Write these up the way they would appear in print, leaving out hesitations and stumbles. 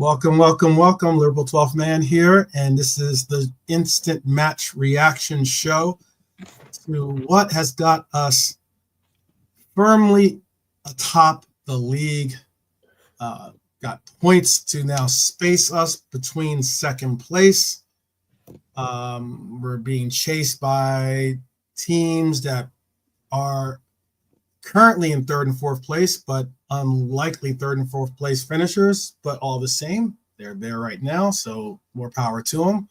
Welcome, welcome, welcome. Liverpool 12th Man here, and this is the instant match reaction show to what has got us firmly atop the league. Got points to now space us between second place. We're being chased by teams that are currently in third and fourth place, but unlikely third and fourth place finishers, but all the same, they're there right now, so more power to them.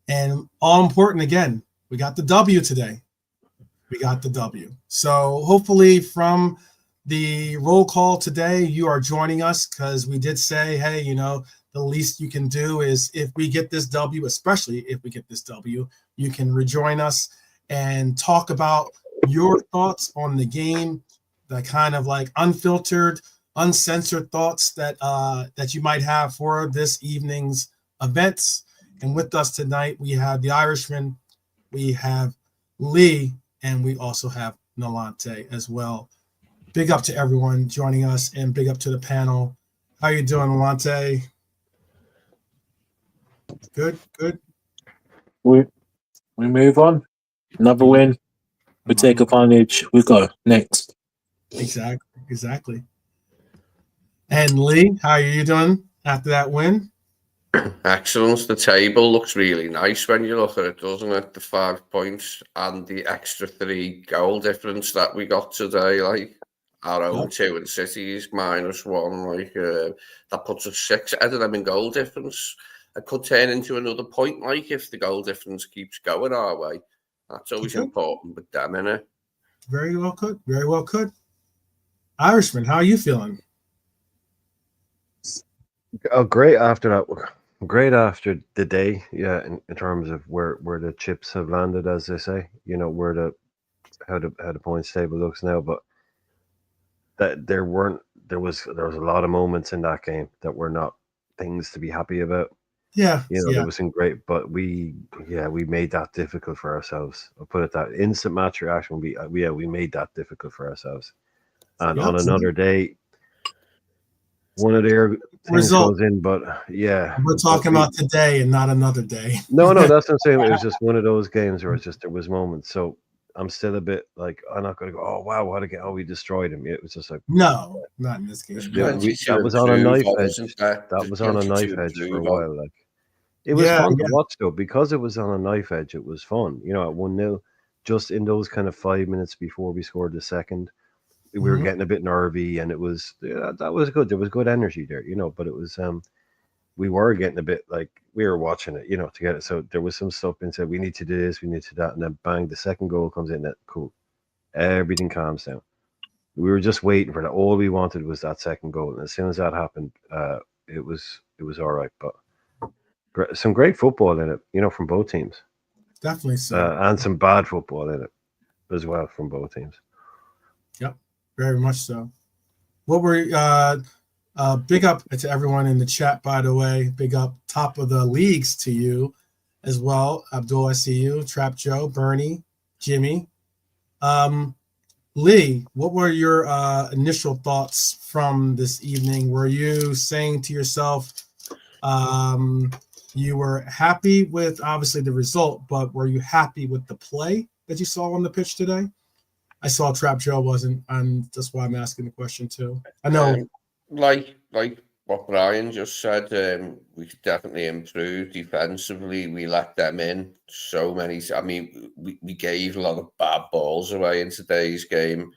And all important, again, we got the W today. We got the W. So hopefully from the roll call today, you are joining us, because we did say, hey, you know, the least you can do is, if we get this W, especially if we get this W, you can rejoin us and talk about your thoughts on the game, the kind of like unfiltered, uncensored thoughts that that you might have for this evening's events. And with us tonight, we have the Irishman, we have Lee, and we also have Nalante as well. Big up to everyone joining us, and big up to the panel. How you doing, Nalante? Good, good. We move on. Another win. We take advantage. We go next. Exactly. And Lee, how are you doing after that win? Excellent. The table looks really nice when you look at it, doesn't it? The 5 points and the extra 3 goal difference that we got today, like our own 2 and City's -1, like that puts us 6 ahead of them in goal difference. It could turn into another point, like if the goal difference keeps going our way. That's always important with them, innit? Very well could. Very well could. Irishman, how are you feeling? Oh, great after that. Great after the day, yeah. In terms of where the chips have landed, as they say, you know, how the points table looks now. But that there was a lot of moments in that game that were not things to be happy about. Yeah, you know, there was some great, but we made that difficult for ourselves. I'll put it that instant match reaction. We made that difficult for ourselves. And on another day, one of their things goes in, but we're talking about today and not another day. No, that's what I'm saying. It was just one of those games where there was moments. So I'm still a bit like, I'm not going to go, oh wow, what again? Oh, we destroyed him. It was just like, no, not in this game. That was on a knife edge. That was on a knife edge for a while. Like, it was fun to watch though, because it was on a knife edge. It was fun, you know, at 1-0, just in those kind of 5 minutes before we scored the second. We were getting a bit nervy, and it was that was good. There was good energy there, you know. But it was we were getting a bit like, we were watching it, you know, to get it. So there was some stuff and said, we need to do this, we need to do that, and then bang, the second goal comes in. That cool, everything calms down. We were just waiting for that. All we wanted was that second goal, and as soon as that happened, it was all right. But some great football in it, you know, from both teams. Definitely so, and some bad football in it as well from both teams. Yep. Very much so. What were big up to everyone in the chat, by the way. Big up top of the leagues to you as well. Abdul, I see you. Trap Joe, Bernie, Jimmy. Lee, what were your initial thoughts from this evening? Were you saying to yourself, you were happy with obviously the result, but were you happy with the play that you saw on the pitch today? I saw Trap Joe wasn't, and that's why I'm asking the question too. I know, like what Brian just said, we could definitely improve defensively. We let them in so many. I mean, we gave a lot of bad balls away in today's game,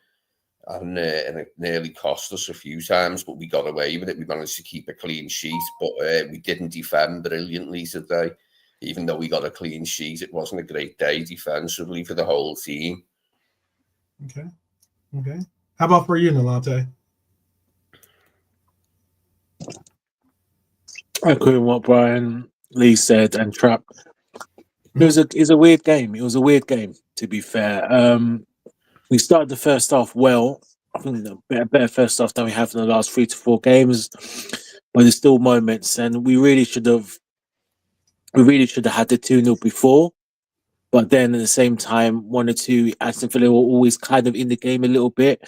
and it nearly cost us a few times, but we got away with it. We managed to keep a clean sheet, but we didn't defend brilliantly today. Even though we got a clean sheet, it wasn't a great day defensively for the whole team. Okay. How about for you, Nalante? I agree with what Brian, Lee said, and Trap. It was a weird game. It was a weird game, to be fair. We started the first half well. I think a better first half than we have in the last 3 to 4 games. But there's still moments, and we really should have had the 2-0 before. But then at the same time, 1 or 2, Aston Villa were always kind of in the game a little bit,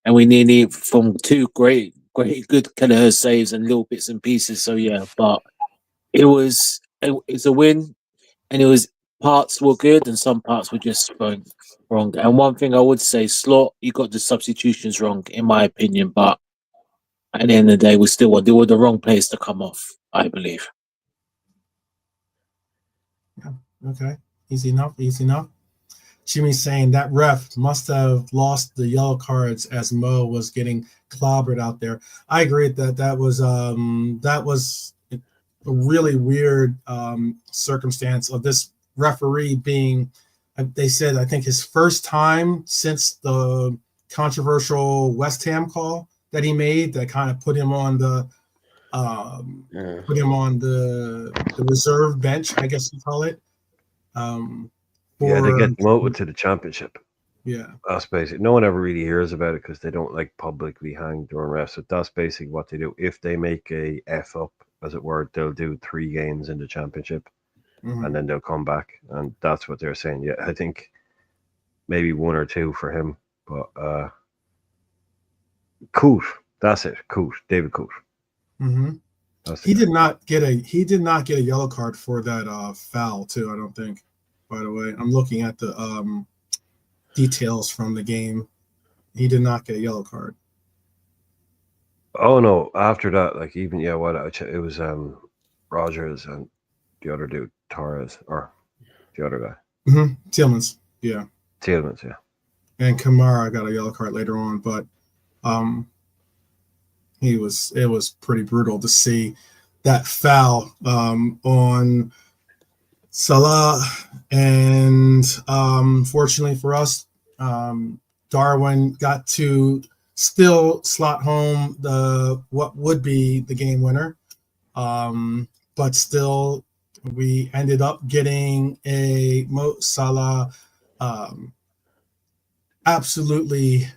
and we nearly, from 2 great great, good Kelleher saves and little bits and pieces. So yeah, but it's a win, and it was parts were good and some parts were just wrong. And one thing I would say, Slot, you got the substitutions wrong, in my opinion. But at the end of the day, we still won. They were the wrong place to come off, I believe. Yeah. Okay. Easy enough. Easy enough. Jimmy's saying that ref must have lost the yellow cards as Mo was getting clobbered out there. I agree that that was a really weird circumstance of this referee being, they said, I think his first time since the controversial West Ham call that he made that kind of put him on the reserve bench, I guess you call it. Yeah, they get demoted to the championship. Yeah, that's basic. No one ever really hears about it because they don't like publicly hang during refs. So that's basically what they do. If they make a F up, as it were, they'll do 3 games in the championship, and then they'll come back, and that's what they're saying. Yeah, I think maybe 1 or 2 for him, but Coote, that's it. Coote, David Coote. He did not get a yellow card for that foul too. I don't think. By the way, I'm looking at the details from the game. He did not get a yellow card. Oh no! After that, like even it was Rogers and the other dude, Torres, or the other guy. Tillmans, yeah. Tillmans, yeah. And Kamara got a yellow card later on, but it was pretty brutal to see that foul on Salah, and fortunately for us, Darwin got to still slot home what would be the game winner, but still we ended up getting a Mo Salah, absolutely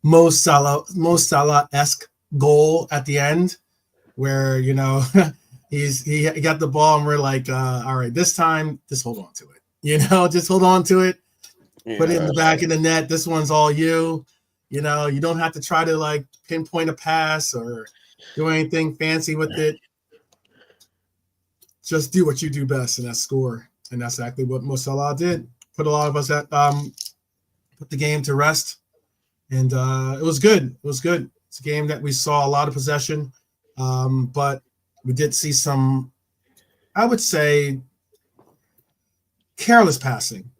Mo Salah-esque goal at the end, where he got the ball and we're like, all right, this time just hold on to it, just hold on to it, put it in the back of the net. This one's all you. You don't have to try to like pinpoint a pass or do anything fancy with it. Just do what you do best, and that's score. And that's exactly what Mo Salah did. Put a lot of us put the game to rest, and it was good. It was good. It's a game that we saw a lot of possession, but we did see some, I would say, careless passing.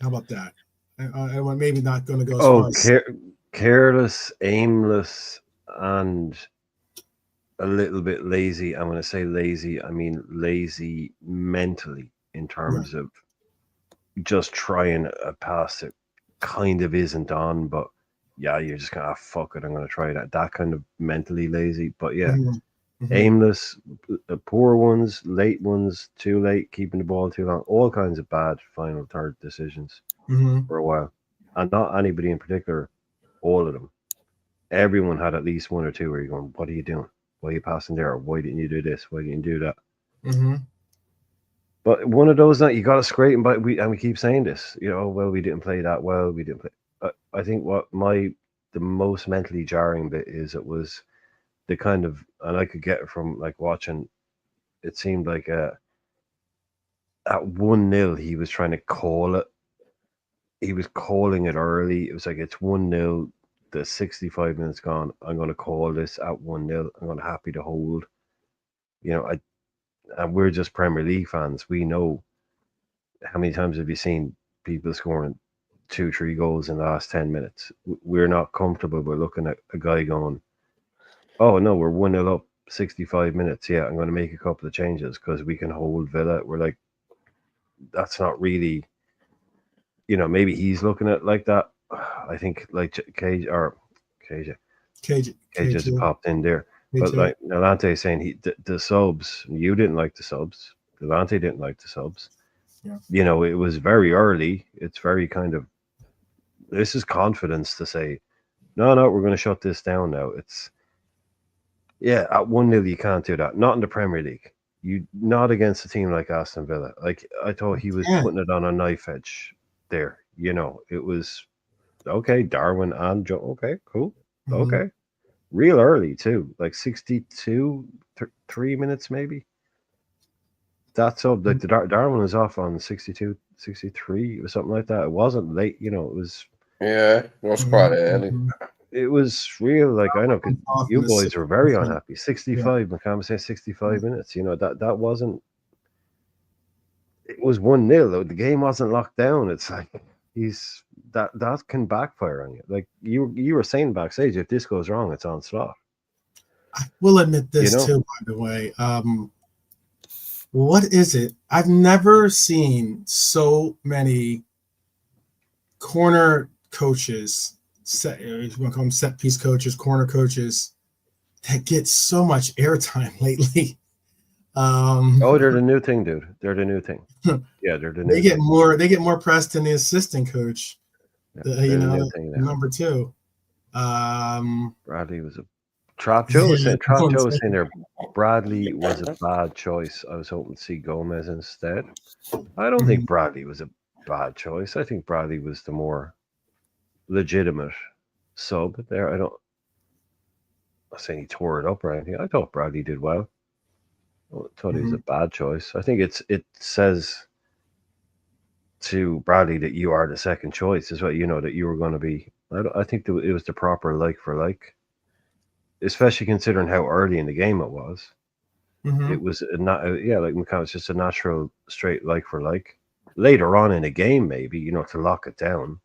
How about that? I'm maybe not going to go as far as careless, aimless, and a little bit lazy. I'm going to say lazy. I mean lazy mentally in terms of just trying a pass that kind of isn't on, but yeah, you're just going to fuck it. I'm going to try that. That kind of mentally lazy, but yeah. Aimless, poor ones, late ones, too late, keeping the ball too long, all kinds of bad final third decisions for a while. And not anybody in particular, all of them. Everyone had at least 1 or 2 where you're going, what are you doing? Why are you passing there? Why didn't you do this? Why didn't you do that? But one of those that you got to scrape them by, and we keep saying this, well, we didn't play that well. We didn't play. I think the most mentally jarring bit is it was the kind of, and I could get it from like watching, it seemed like at 1-0 he was trying to call it. He was calling it early. It was like, it's 1-0, the 65 minutes gone. I'm going to call this at 1-0. I'm going to happy to hold. And we're just Premier League fans. We know how many times have you seen people scoring 2-3 goals in the last 10 minutes. We're not comfortable. We're looking at a guy going, oh no, we're 1-0 up, 65 minutes. Yeah, I'm going to make a couple of changes because we can hold Villa. We're like, that's not really, maybe he's looking at it like that. I think like KJ just popped in there. But like Nalante is saying, the subs, you didn't like the subs. Nalante didn't like the subs. Yeah. It was very early. It's very kind of, this is confidence to say, no, we're going to shut this down now. It's, yeah, at 1-0 you can't do that. Not in the Premier League. You not against a team like Aston Villa. Like I thought he was putting it on a knife edge there. It was okay. Darwin and Joe. Okay, cool. Okay, real early too, like 62, 3 minutes maybe. That's up. Like the Darwin was off on 62, 63 or something like that. It wasn't late, you know. It was. Yeah, it was quite early. It was real. Like I know, you boys were very unhappy. 65. McCann was saying 65 minutes. You know that wasn't. It was 1-0 though. The game wasn't locked down. It's like that can backfire on you. Like you were saying backstage, if this goes wrong, it's on slot. I will admit this too, by the way. What is it? I've never seen so many corner coaches, set piece coaches, corner coaches, that get so much airtime lately. They're the new thing, dude. They're the new thing. Yeah, they're the new. They get more press than the assistant coach. Yeah, number 2. Bradley was a Trap Joe was saying. Trap Joe was saying there. Bradley was a bad choice. I was hoping to see Gomez instead. I don't think Bradley was a bad choice. I think Bradley was the more legitimate sub there. I'm not saying he tore it up or anything. I thought Bradley did well. I thought he was a bad choice. I think it says to Bradley that you are the second choice. Is what you know that you were going to be. I think it was the proper like for like, especially considering how early in the game it was. It was not like McCann, it's just a natural straight like for like. Later on in the game, maybe to lock it down,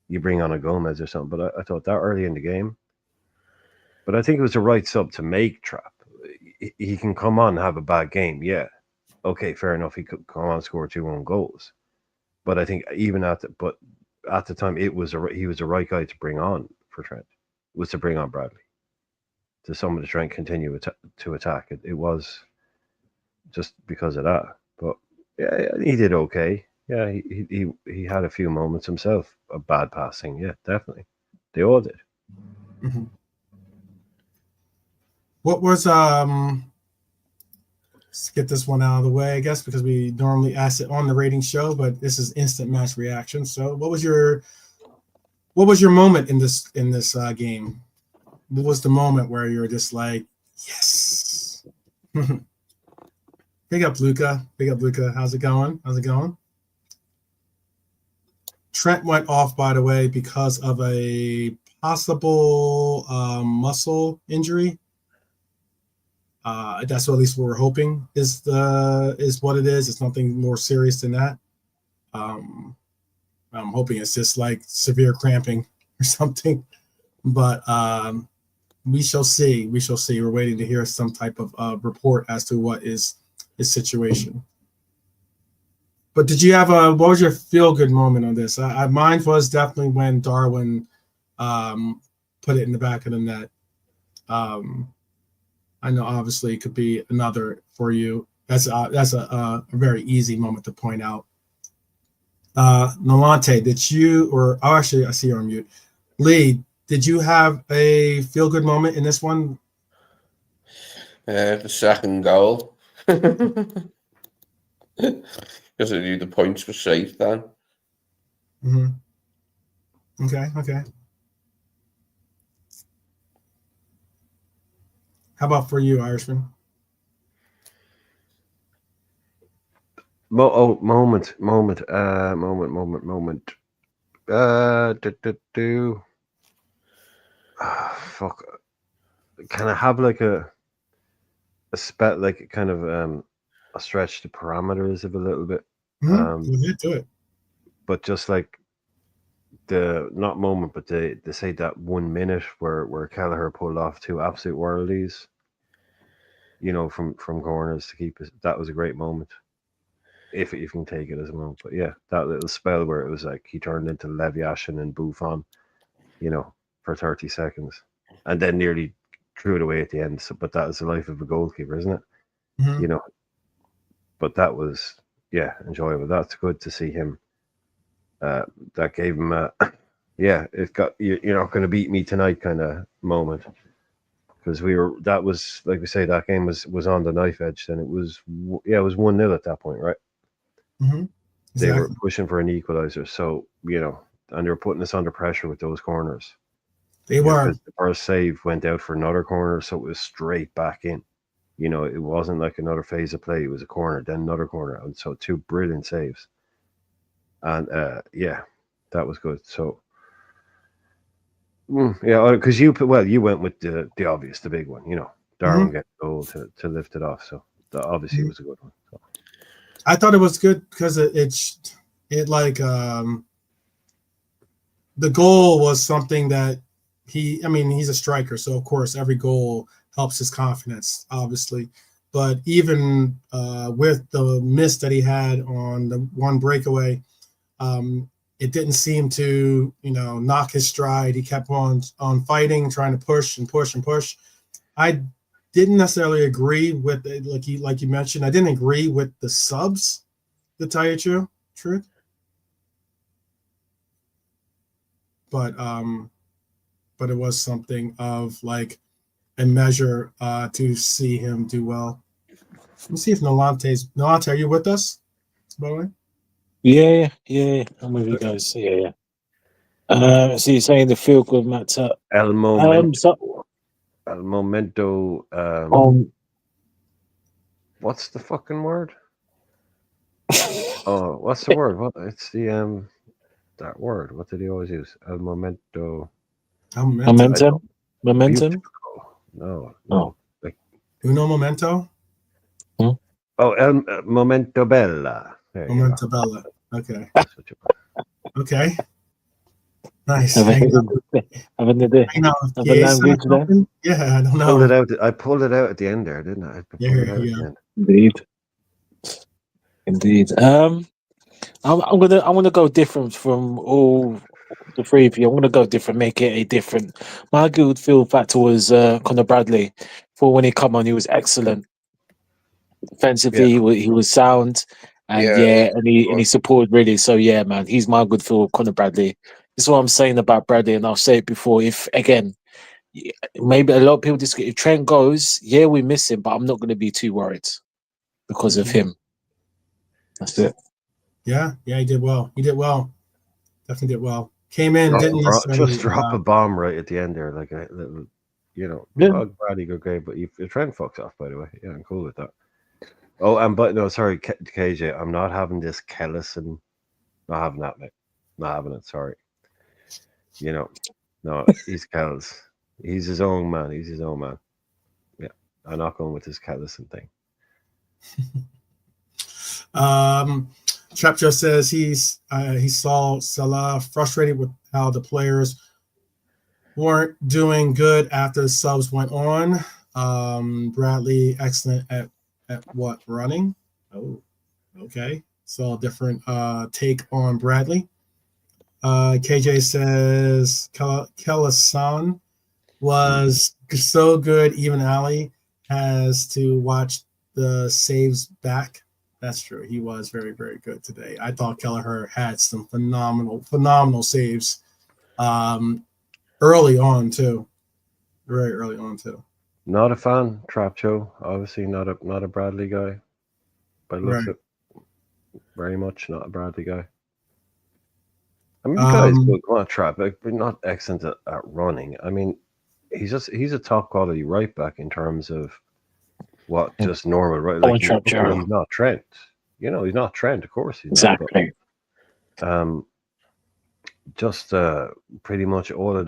you bring on a Gomez or something. But I thought that early in the game. But I think it was the right sub to make Trap. He can come on and have a bad game. Yeah. Okay, fair enough. He could come on and score 2 own goals. But I think even at the time, he was the right guy to bring on for Trent. Was to bring on Bradley. To someone to try and continue to attack. It was just because of that. But yeah, he did okay. Yeah, he had a few moments himself of bad passing. Yeah, definitely. They all did. What was let's get this one out of the way, I guess, because we normally ask it on the rating show, but this is instant match reaction. So what was your moment in this game? What was the moment where you were just like, yes? Big up Luca. How's it going? Trent went off, by the way, because of a possible muscle injury. That's what at least we're hoping is what it is. It's nothing more serious than that. I'm hoping it's just like severe cramping or something, but we shall see. We're waiting to hear some type of report as to what is his situation. But did you have what was your feel-good moment on this? Mine was definitely when Darwin put it in the back of the net. I know obviously it could be another for you. That's a very easy moment to point out. Nolante, did you actually I see you're on mute. Lee, did you have a feel-good moment in this one? The second goal. Because I knew the points were safe then. Okay. How about for you, Irishman? Moment. Fuck. Can I have like a kind of a stretch the parameters of a little bit? Do it. But just like the not moment, but they say that 1 minute where Kelleher pulled off 2 absolute worldies, from corners to keep it. That was a great moment. If you can take it as a moment. But yeah, that little spell where it was like he turned into Leviashin and Buffon, for 30 seconds. And then nearly threw it away at the end. So, but that is the life of a goalkeeper, isn't it? But that was, enjoyable. That's good to see him. That gave him it got you're not going to beat me tonight kind of moment. Because that was, like we say, that game was on the knife edge. Then it was 1-0 at that point, right? Exactly. They were pushing for an equalizer. So, and they were putting us under pressure with those corners. They were. The first save went out for another corner, so it was straight back in. You know, it wasn't like another phase of play. It was a corner, then another corner, and so 2 brilliant saves. And yeah, that was good. So yeah, because you went with the obvious, the big one. You know, Darwin get goal to lift it off. So that obviously was a good one. So. I thought it was good because it like the goal was something that he's a striker, so of course every goal helps his confidence, obviously. But even with the miss that he had on the one breakaway, it didn't seem to, knock his stride. He kept on fighting, trying to push and push and push. I didn't necessarily agree with it, like you mentioned. I didn't agree with the subs, to tell you the truth. But it was something of like a measure to see him do well. Let me see if Nolante, are you with us, by the way? Yeah, I'm with you guys. Yeah. So you're saying the feel good matter. El momento. What's the fucking word? Oh, what's the word? What? It's the that word. What did he always use? El momento. Momentum. No. Like uno momento. Oh, el momento bella. Momento bella. Okay. Okay. Nice. Have a language there? Yeah, I don't know. I pulled it out at the end there, didn't I? Indeed. I'm gonna go different from all the three of you. I'm gonna go different, make it a different. My good feel factor was Conor Bradley. For when he come on, he was excellent. Defensively, he was sound, and he supported really. So yeah, man, he's my good feel. Conor Bradley. This is what I'm saying about Bradley, and I'll say it before. If again, maybe a lot of people disagree. If Trent goes, we miss him, but I'm not going to be too worried because of him. That's it. Yeah, he did well. Definitely did well. Came in, just drop a bomb right at the end there, like a little, Bradley good game. But if Trent fucks off, by the way, I'm cool with that. Oh, but no, sorry, KJ, I'm not having this Kellison. Not having that, mate. Not having it. Sorry. No, he's Kells. He's his own man. Yeah, I'm not going with this Kellison thing. Trapjaw says he saw Salah frustrated with how the players weren't doing good after the subs went on. Bradley excellent at what, running? Oh, okay. So a different take on Bradley. KJ says Kellison was so good, even Ali has to watch the saves back. That's true. He was very, very good today. I thought Kelleher had some phenomenal saves early on too. Very early on too. Not a fan, Trapcho. Obviously not a Bradley guy. But looks at very much not a Bradley guy. I mean, the guy's good. Come on, Trap, but not excellent at running. I mean, he's a top quality right back in terms of what just normal right. Like he's not Trent. He's not Trent. Of course, he's exactly. Not, just pretty much all of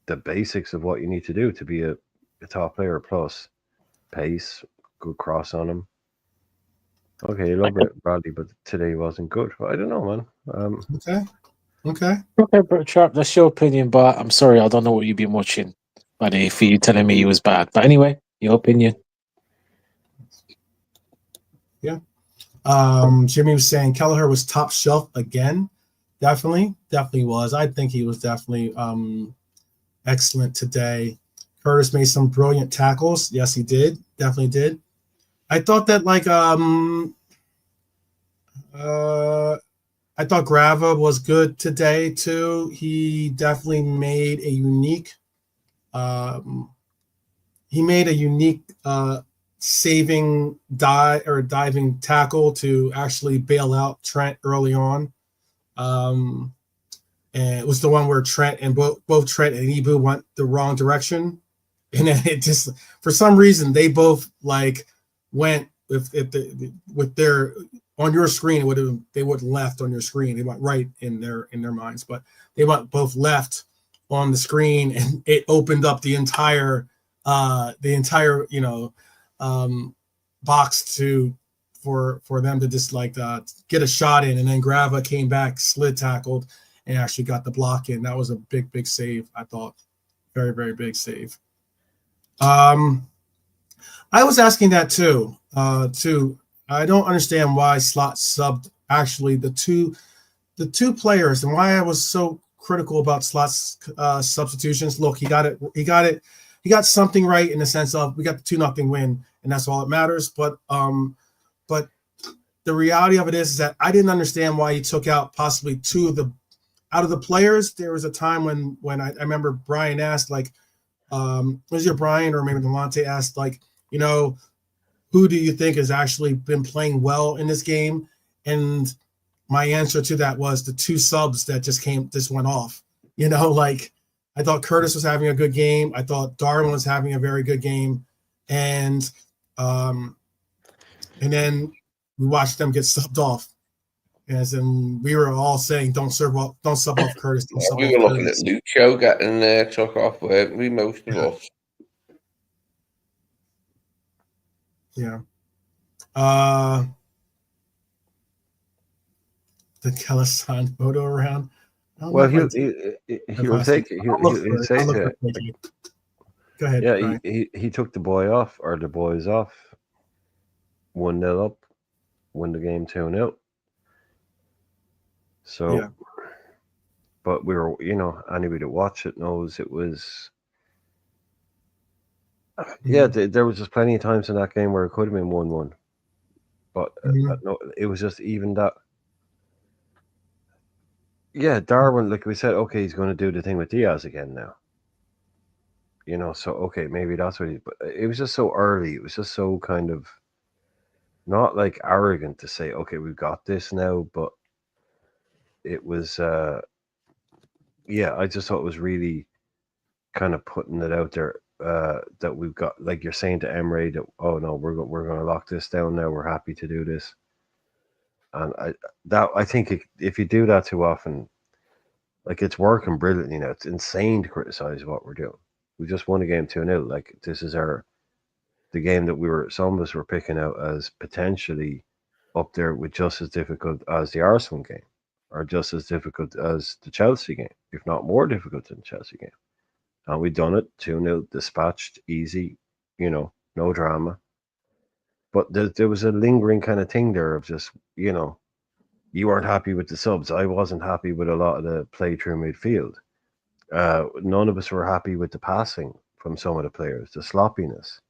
the basics of what you need to do to be a top player, plus pace, good cross on him. Okay, you love it, Bradley, but today wasn't good. I don't know, man. Okay, but Trap, that's your opinion, but I'm sorry, I don't know what you've been watching, buddy, for you telling me he was bad. But anyway, your opinion. Yeah. Jimmy was saying Kelleher was top shelf again. Definitely was. I think he was definitely excellent today. Curtis made some brilliant tackles. Yes, he did. Definitely did. I thought that I thought Grava was good today too. He definitely made a unique saving diving tackle to actually bail out Trent early on. and it was the one where Trent and both Trent and Ibu went the wrong direction, and then it just for some reason they both like went with their on your screen. They would left on your screen. They went right in their minds, but they went both left on the screen, and it opened up the entire box for them to just like get a shot in, and then Grava came back, slid tackled, and actually got the block in. That was a big save, I thought. Very, very big save. I was asking that too. I don't understand why Slot subbed actually the two players, and why I was so critical about Slot's substitutions. Look, he got something right in the sense of we got the 2-0 win, and that's all that matters. But the reality of it is that I didn't understand why he took out possibly out of the players. There was a time when I remember Brian asked, like, was it Brian or maybe Delonte asked, like, who do you think has actually been playing well in this game? And my answer to that was the 2 subs that just went off. Like, I thought Curtis was having a good game. I thought Darwin was having a very good game. And then we watched them get subbed off. As in, we were all saying, don't sub off Curtis. We were looking at Lucho getting took off, weren't we, most of us? Yeah. The Kellesan photo around. Well, he'll take it. Go ahead. Yeah, he took the boys off. 1-0 up, win the game 2-0. So, yeah. But we were, anybody that watched it knows it was. Yeah, there was just plenty of times in that game where it could have been 1-1, but no, it was just even that. Yeah, Darwin, like we said, okay, he's going to do the thing with Diaz again now. So okay, maybe that's what but it was just so early. It was just so kind of not like arrogant to say, okay, we've got this now, but it was, I just thought it was really kind of putting it out there. That we've got, like you're saying to Emre, that we're going to lock this down now. We're happy to do this, and I think if you do that too often, like, it's working brilliantly now. It's insane to criticize what we're doing. We just won a game 2-0. Like, this is the game that some of us were picking out as potentially up there with just as difficult as the Arsenal game, or just as difficult as the Chelsea game, if not more difficult than the Chelsea game. And we done it 2-0, dispatched, easy, no drama. But there was a lingering kind of thing there of just, you weren't happy with the subs. I wasn't happy with a lot of the play through midfield. None of us were happy with the passing from some of the players, the sloppiness,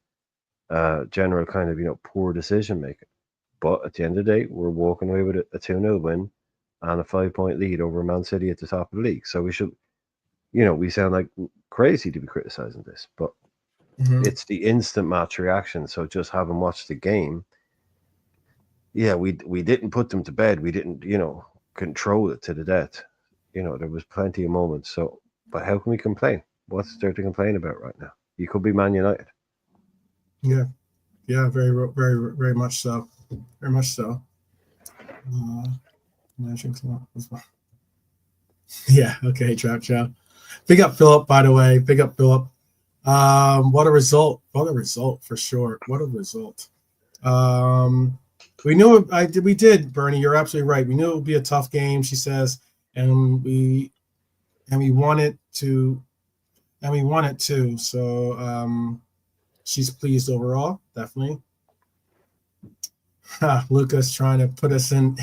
general kind of, poor decision making. But at the end of the day, we're walking away with a 2-0 win and a 5-point lead over Man City at the top of the league. So we should, we sound like crazy to be criticizing this, but it's the instant match reaction. So just having watched the game, yeah, we didn't put them to bed. We didn't, control it to the death. There was plenty of moments. So, but how can we complain? What's there to complain about right now? You could be Man United. Yeah, very, very, very much so. Very much so. Yeah. Okay. Trap Chow. Big up Philip, by the way. Big up Philip. What a result. What a result for sure. What a result. We knew it, we did, Bernie. You're absolutely right. We knew it would be a tough game, she says, and we wanted to, and we won it too. So she's pleased overall, definitely. Lucas trying to put us in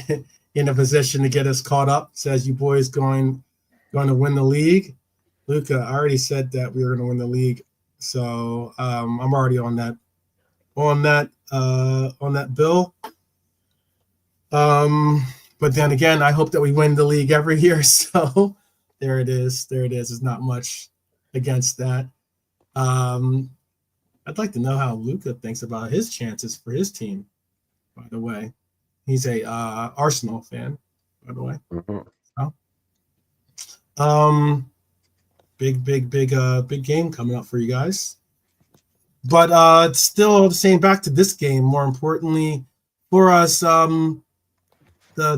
a position to get us caught up. Says you boys going to win the league. Luca, I already said that we were going to win the league, so I'm already on that bill. But then again, I hope that we win the league every year. So there it is. There's not much against that. I'd like to know how Luca thinks about his chances for his team. By the way, he's a Arsenal fan. By the way, Big game coming up for you guys. But still saying back to this game, more importantly for us, the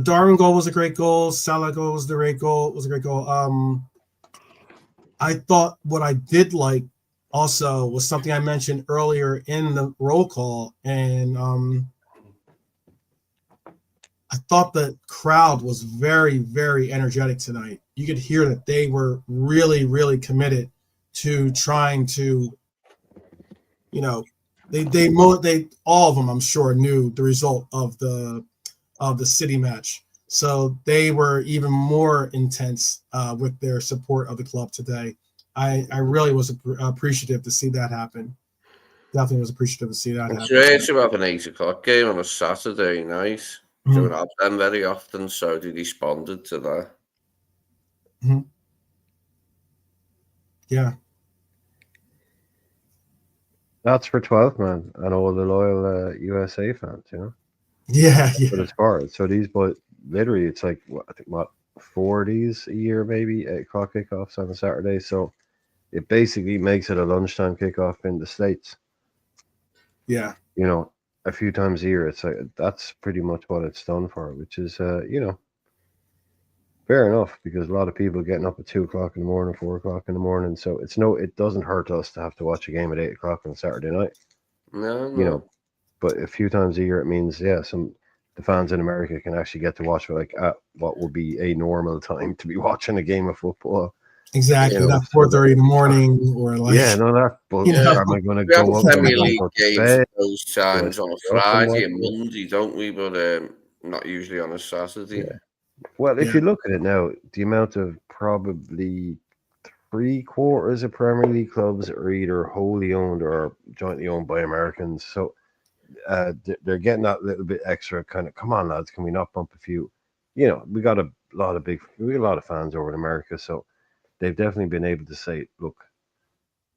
Darwin goal was a great goal. Salah goal was a great goal. I thought what I did like also was something I mentioned earlier in the roll call, and I thought the crowd was very, very energetic tonight. You could hear that they were really, really committed to trying to, they all of them, I'm sure, knew the result of the city match. So they were even more intense with their support of the club today. I really was appreciative to see that happen. Definitely was appreciative to see that happen. It's rare to have an 8 o'clock game on a Saturday night. Don't have them very often, so they responded to that. Mm-hmm. Yeah. That's for 12, man, and all the loyal USA fans, Yeah, But it's for it. So these boys, literally, it's like, I think, 40s a year, maybe, 8 o'clock kickoffs on a Saturday. So it basically makes it a lunchtime kickoff in the States. Yeah. A few times a year. It's like, that's pretty much what it's done for, which is, fair enough, because a lot of people getting up at 2 o'clock in the morning, 4 o'clock in the morning. So it doesn't hurt us to have to watch a game at 8 o'clock on a Saturday night. No. But a few times a year, it means, the fans in America can actually get to watch at what would be a normal time to be watching a game of football. Exactly, not 4:30 in the morning or like. Yeah, no, that. But am I going to go up Premier and League go to games bed? those times on a Friday and Monday, don't we? But not usually on a Saturday. Yeah. Well, if you look at it now, the amount of probably 3/4 of Premier League clubs are either wholly owned or jointly owned by Americans. So they're getting that little bit extra kind of, come on, lads, can we not bump a few? We got a lot of fans over in America, so they've definitely been able to say, look,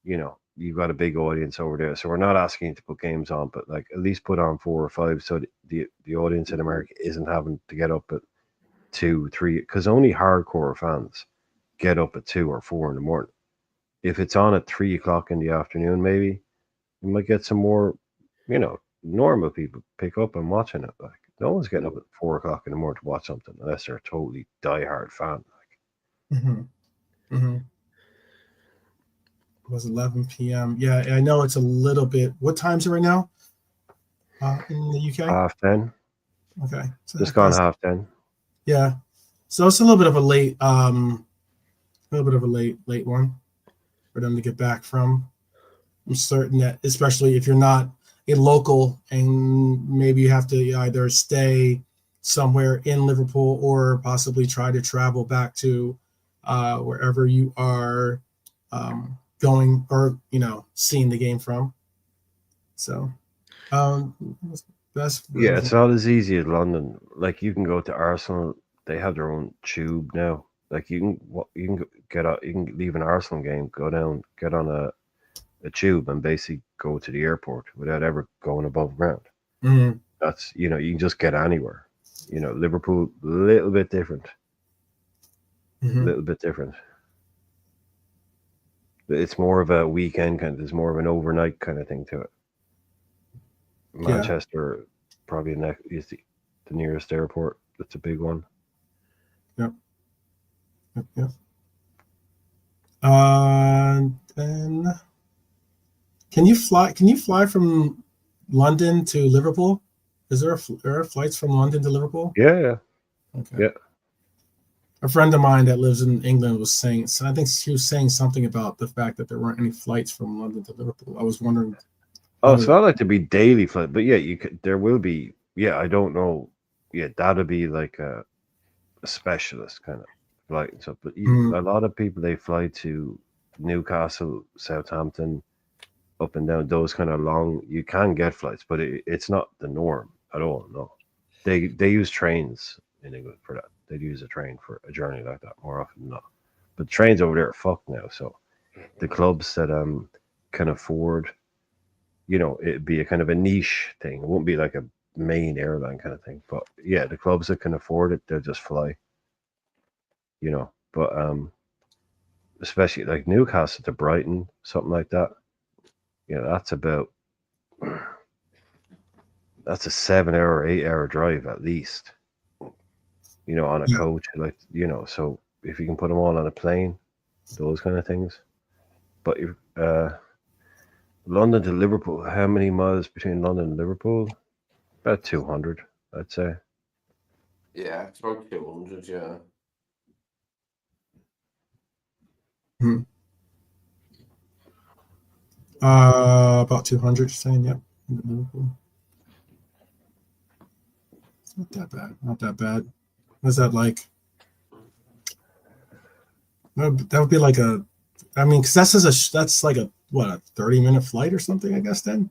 you've got a big audience over there, so we're not asking you to put games on, but like at least put on 4 or 5, so the audience in America isn't having to get up at 2, 3, because only hardcore fans get up at 2 or 4 in the morning. If it's on at 3 o'clock in the afternoon, maybe you might get some more, normal people pick up and watching it. Like, no one's getting up at 4 o'clock in the morning to watch something unless they're a totally diehard fan. It was 11 p.m. Yeah, I know it's a little bit. What time is it right now in the UK? 10:30. Okay. So just gone 10:30. Yeah. So it's a little bit of a late one for them to get back from. I'm certain that, especially if you're not a local and maybe you have to either stay somewhere in Liverpool or possibly try to travel back to wherever you are going or seeing the game from. So that's it's not as easy as London. Like, you can go to Arsenal, they have their own tube now. Like, you can leave an Arsenal game, go down, get on a tube and basically go to the airport without ever going above ground. That's, you can just get anywhere. Liverpool, a little bit different. It's more of a weekend kind of, there's more of an overnight kind of thing to it. Manchester probably is the nearest airport. That's a big one. Yep. And can you fly from London to Liverpool? Is there flights from London to Liverpool? Yeah. Okay. Yeah. A friend of mine that lives in England was saying, so I think she was saying something about the fact that there weren't any flights from London to Liverpool. I was wondering. Oh, it's not like to be daily flight, but yeah, there will be. Yeah, I don't know. Yeah, that'll be like a specialist kind of flight and stuff. But a lot of people, they fly to Newcastle, Southampton, up and down those kind of long. You can get flights, but it's not the norm at all. No, they use trains in England for that. They'd use a train for a journey like that more often than not. But trains over there are fucked now. So the clubs that can afford, it'd be a kind of a niche thing. It won't be like a main airline kind of thing. But yeah, the clubs that can afford it, they'll just fly. But especially like Newcastle to Brighton, something like that. You know, that's a 7-hour or 8-hour drive at least. You know, on a coach, like, you know, so if you can put them all on a plane, those kind of things. But London to Liverpool, how many miles between London and Liverpool? About 200, I'd say. Yeah, it's about 200, yeah. About 200, saying, yep. It's not that bad. Not that bad. What's that like? That would be like because that's like a 30-minute flight or something, I guess then.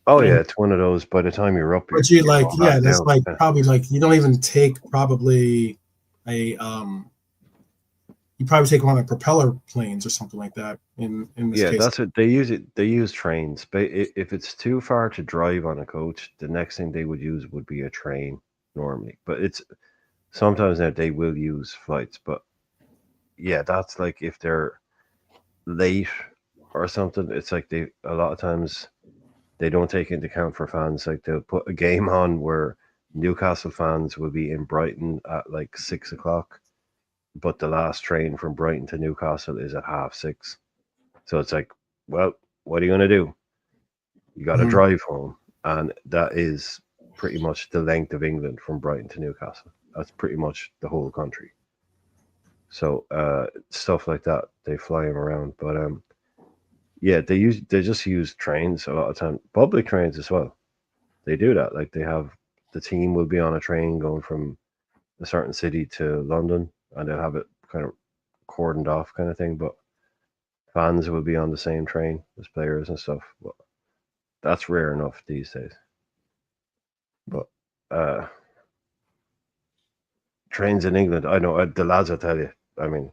Oh yeah, it's one of those. By the time you're up, but that's down. Like probably like you don't even take probably you probably take one of the propeller planes or something like that. In this case, that's what they use. They use trains. But if it's too far to drive on a coach, the next thing they would use would be a train normally. But it's sometimes now they will use flights. But yeah, that's like if they're late or something. It's like a lot of times they don't take into account for fans. Like they'll put a game on where Newcastle fans will be in Brighton at like 6 o'clock, but the last train from Brighton to Newcastle is at 6:30. So it's like, well, what are you going to do? You got to drive home. And that is pretty much the length of England from Brighton to Newcastle. That's pretty much the whole country. So stuff like that, they fly them around. But yeah, they just use trains a lot of time. Public trains as well. They do that. Like the team will be on a train going from a certain city to London, and they'll have it kind of cordoned off kind of thing. But fans will be on the same train as players and stuff. But that's rare enough these days. But trains in England, I know the lads will tell you. I mean,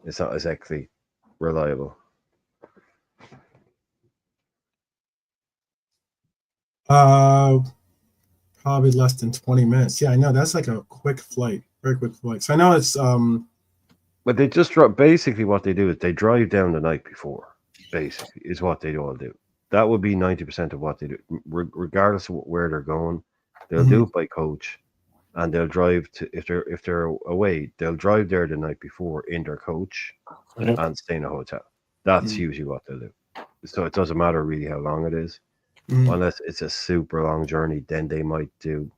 it's not exactly reliable. Probably less than 20 minutes. Yeah, I know that's like a quick flight, very quick flight. So I know it's But they just drop. Basically, what they do is they drive down the night before. Basically, is what they all do. That would be 90% of what they do, regardless of where they're going. They'll do it by coach, and they'll drive to if they're away. They'll drive there the night before in their coach and stay in a hotel. That's usually what they'll do. So it doesn't matter really how long it is, unless it's a super long journey. Then they might do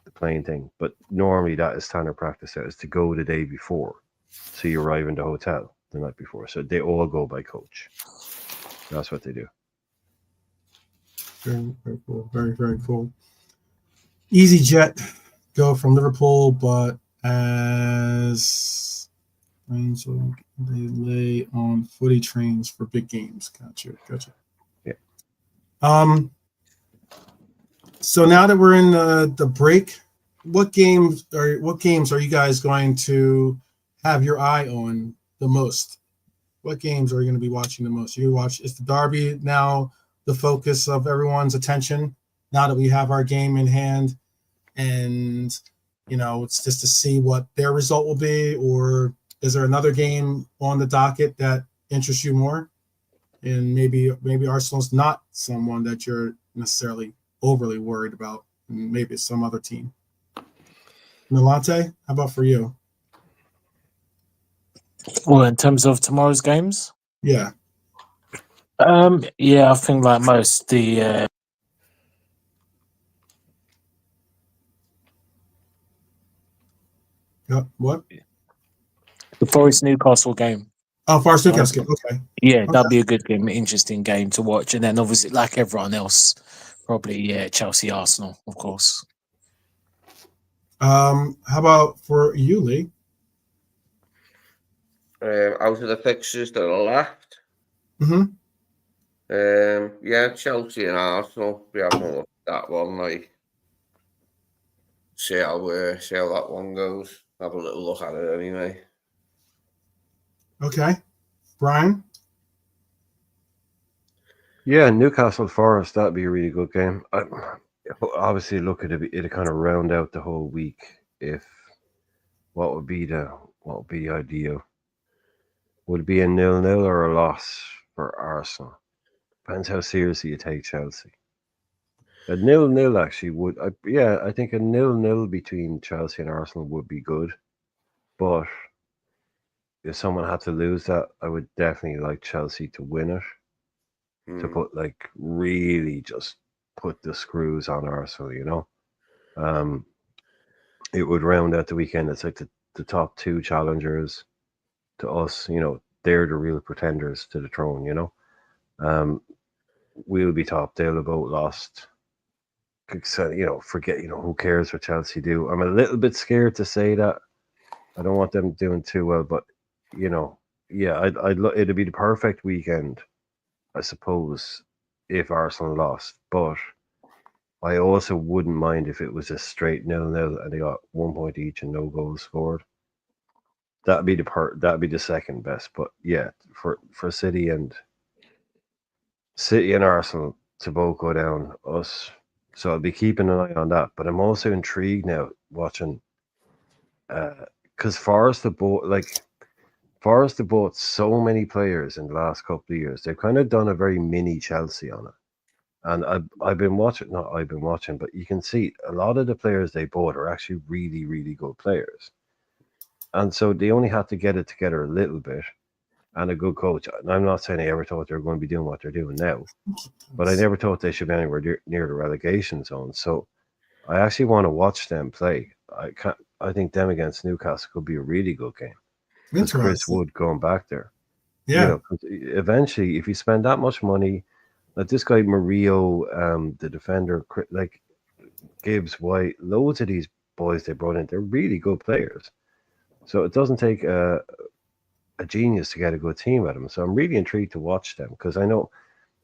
the plane thing. But normally, that is standard practice. That is to go the day before. So you arrive in the hotel the night before. So they all go by coach. That's what they do. Very, very cool. Very, very cool. EasyJet go from Liverpool, but as they lay on footy trains for big games. Gotcha. Yeah. So now that we're in the break, what games are you guys going to have your eye on the most? What games are you going to be watching the most? Is the derby now the focus of everyone's attention now that we have our game in hand, and it's just to see what their result will be, or is there another game on the docket that interests you more? And maybe Arsenal's not someone that you're necessarily overly worried about, and maybe it's some other team. Milante, how about for you? Well, in terms of tomorrow's games? Yeah. Yeah, I think like most, the what? The Forest Newcastle game. Oh, Forest Newcastle game. Okay. Yeah, that'd be a good game, interesting game to watch. And then obviously, like everyone else, probably Chelsea Arsenal, of course. How about for you, Lee? Out of the fixtures that are left. Yeah, Chelsea and Arsenal. We haven't looked at that one. Like, see how that one goes. Have a little look at it anyway. Okay, Brian. Yeah, Newcastle Forest. That'd be a really good game. Obviously, look at it. It'd kind of round out the whole week. If what would be the ideal? Would it be a 0-0 or a loss for Arsenal? Depends how seriously you take Chelsea. A 0-0 actually would. I think a 0-0 between Chelsea and Arsenal would be good. But if someone had to lose that, I would definitely like Chelsea to win it. To put really just put the screws on Arsenal, it would round out the weekend. It's like the top two challengers to us, they're the real pretenders to the throne, we'll be top, they'll have both lost. So, forget, who cares what Chelsea do. I'm a little bit scared to say that. I don't want them doing too well, but it'd be the perfect weekend, I suppose, if Arsenal lost. But I also wouldn't mind if it was a straight 0-0 and they got 1 point each and no goals scored. That'd be the second best. But yeah, for City and Arsenal to both go down, us. So I'll be keeping an eye on that. But I'm also intrigued now watching, because Forest have bought so many players in the last couple of years. They've kind of done a very mini Chelsea on it. And I've been watching, but you can see a lot of the players they bought are actually really, really good players. And so they only had to get it together a little bit and a good coach. And I'm not saying I ever thought they were going to be doing what they're doing now, but I never thought they should be anywhere near the relegation zone. So I actually want to watch them play. I think them against Newcastle could be a really good game. Because Chris Wood going back there. Yeah. Eventually, if you spend that much money, like this guy Murillo, the defender, like Gibbs, White, loads of these boys they brought in, they're really good players. So it doesn't take a genius to get a good team at them. So I'm really intrigued to watch them because I know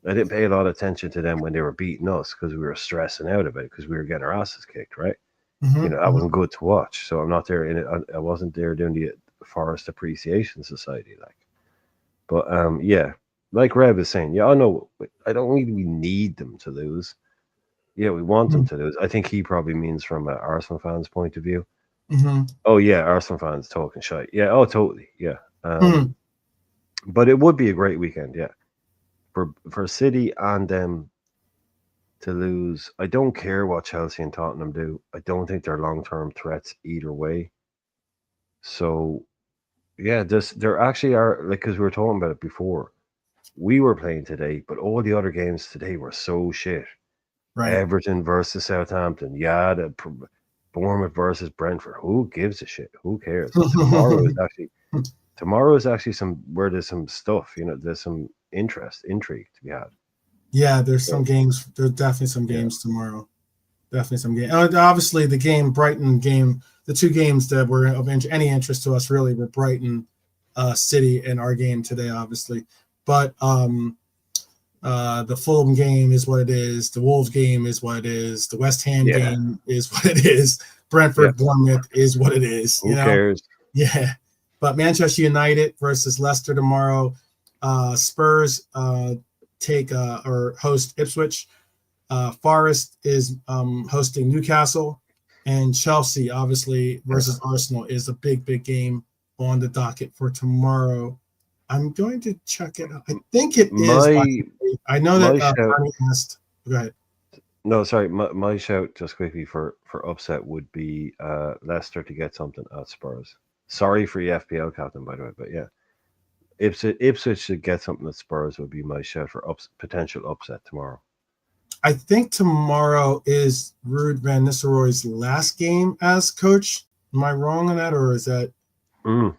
I didn't pay a lot of attention to them when they were beating us because we were stressing out about it because we were getting our asses kicked, right? That wasn't good to watch. So I'm not there in it. I wasn't there doing the Forest Appreciation Society, But like Rev is saying, I know I don't really need them to lose. Yeah, we want them to lose. I think he probably means from an Arsenal fan's point of view. Oh yeah, Arsenal fans talking shite. Yeah, oh totally. Yeah. But it would be a great weekend, yeah. For City and them to lose. I don't care what Chelsea and Tottenham do. I don't think they're long-term threats either way. So yeah, there actually are, like, because we were talking about it before. We were playing today, but all the other games today were so shit. Right. Everton versus Southampton. Yeah, Bournemouth versus Brentford. Who gives a shit? Who cares? Tomorrow is actually where there's some stuff, there's some intrigue to be had. Yeah, there's some games. There's definitely some games tomorrow. Definitely some games. Obviously, the Brighton game, the two games that were of any interest to us really were Brighton, City, and our game today, obviously. But the Fulham game is what it is. The Wolves game is what it is. The West Ham game is what it is. Brentford, Bournemouth is what it is. Who cares? Yeah. But Manchester United versus Leicester tomorrow. Spurs take or host Ipswich. Forest is hosting Newcastle, and Chelsea obviously versus Arsenal is a big game on the docket for tomorrow. I'm going to check it out. I think it is. I know that Barney asked. Go ahead. No, sorry. My shout just quickly for upset would be Leicester to get something at Spurs. Sorry for the FPL captain, by the way, but yeah. Ipswich should get something at Spurs would be my shout for potential upset tomorrow. I think tomorrow is Ruud van Nistelrooy's last game as coach. Am I wrong on that, or is that? I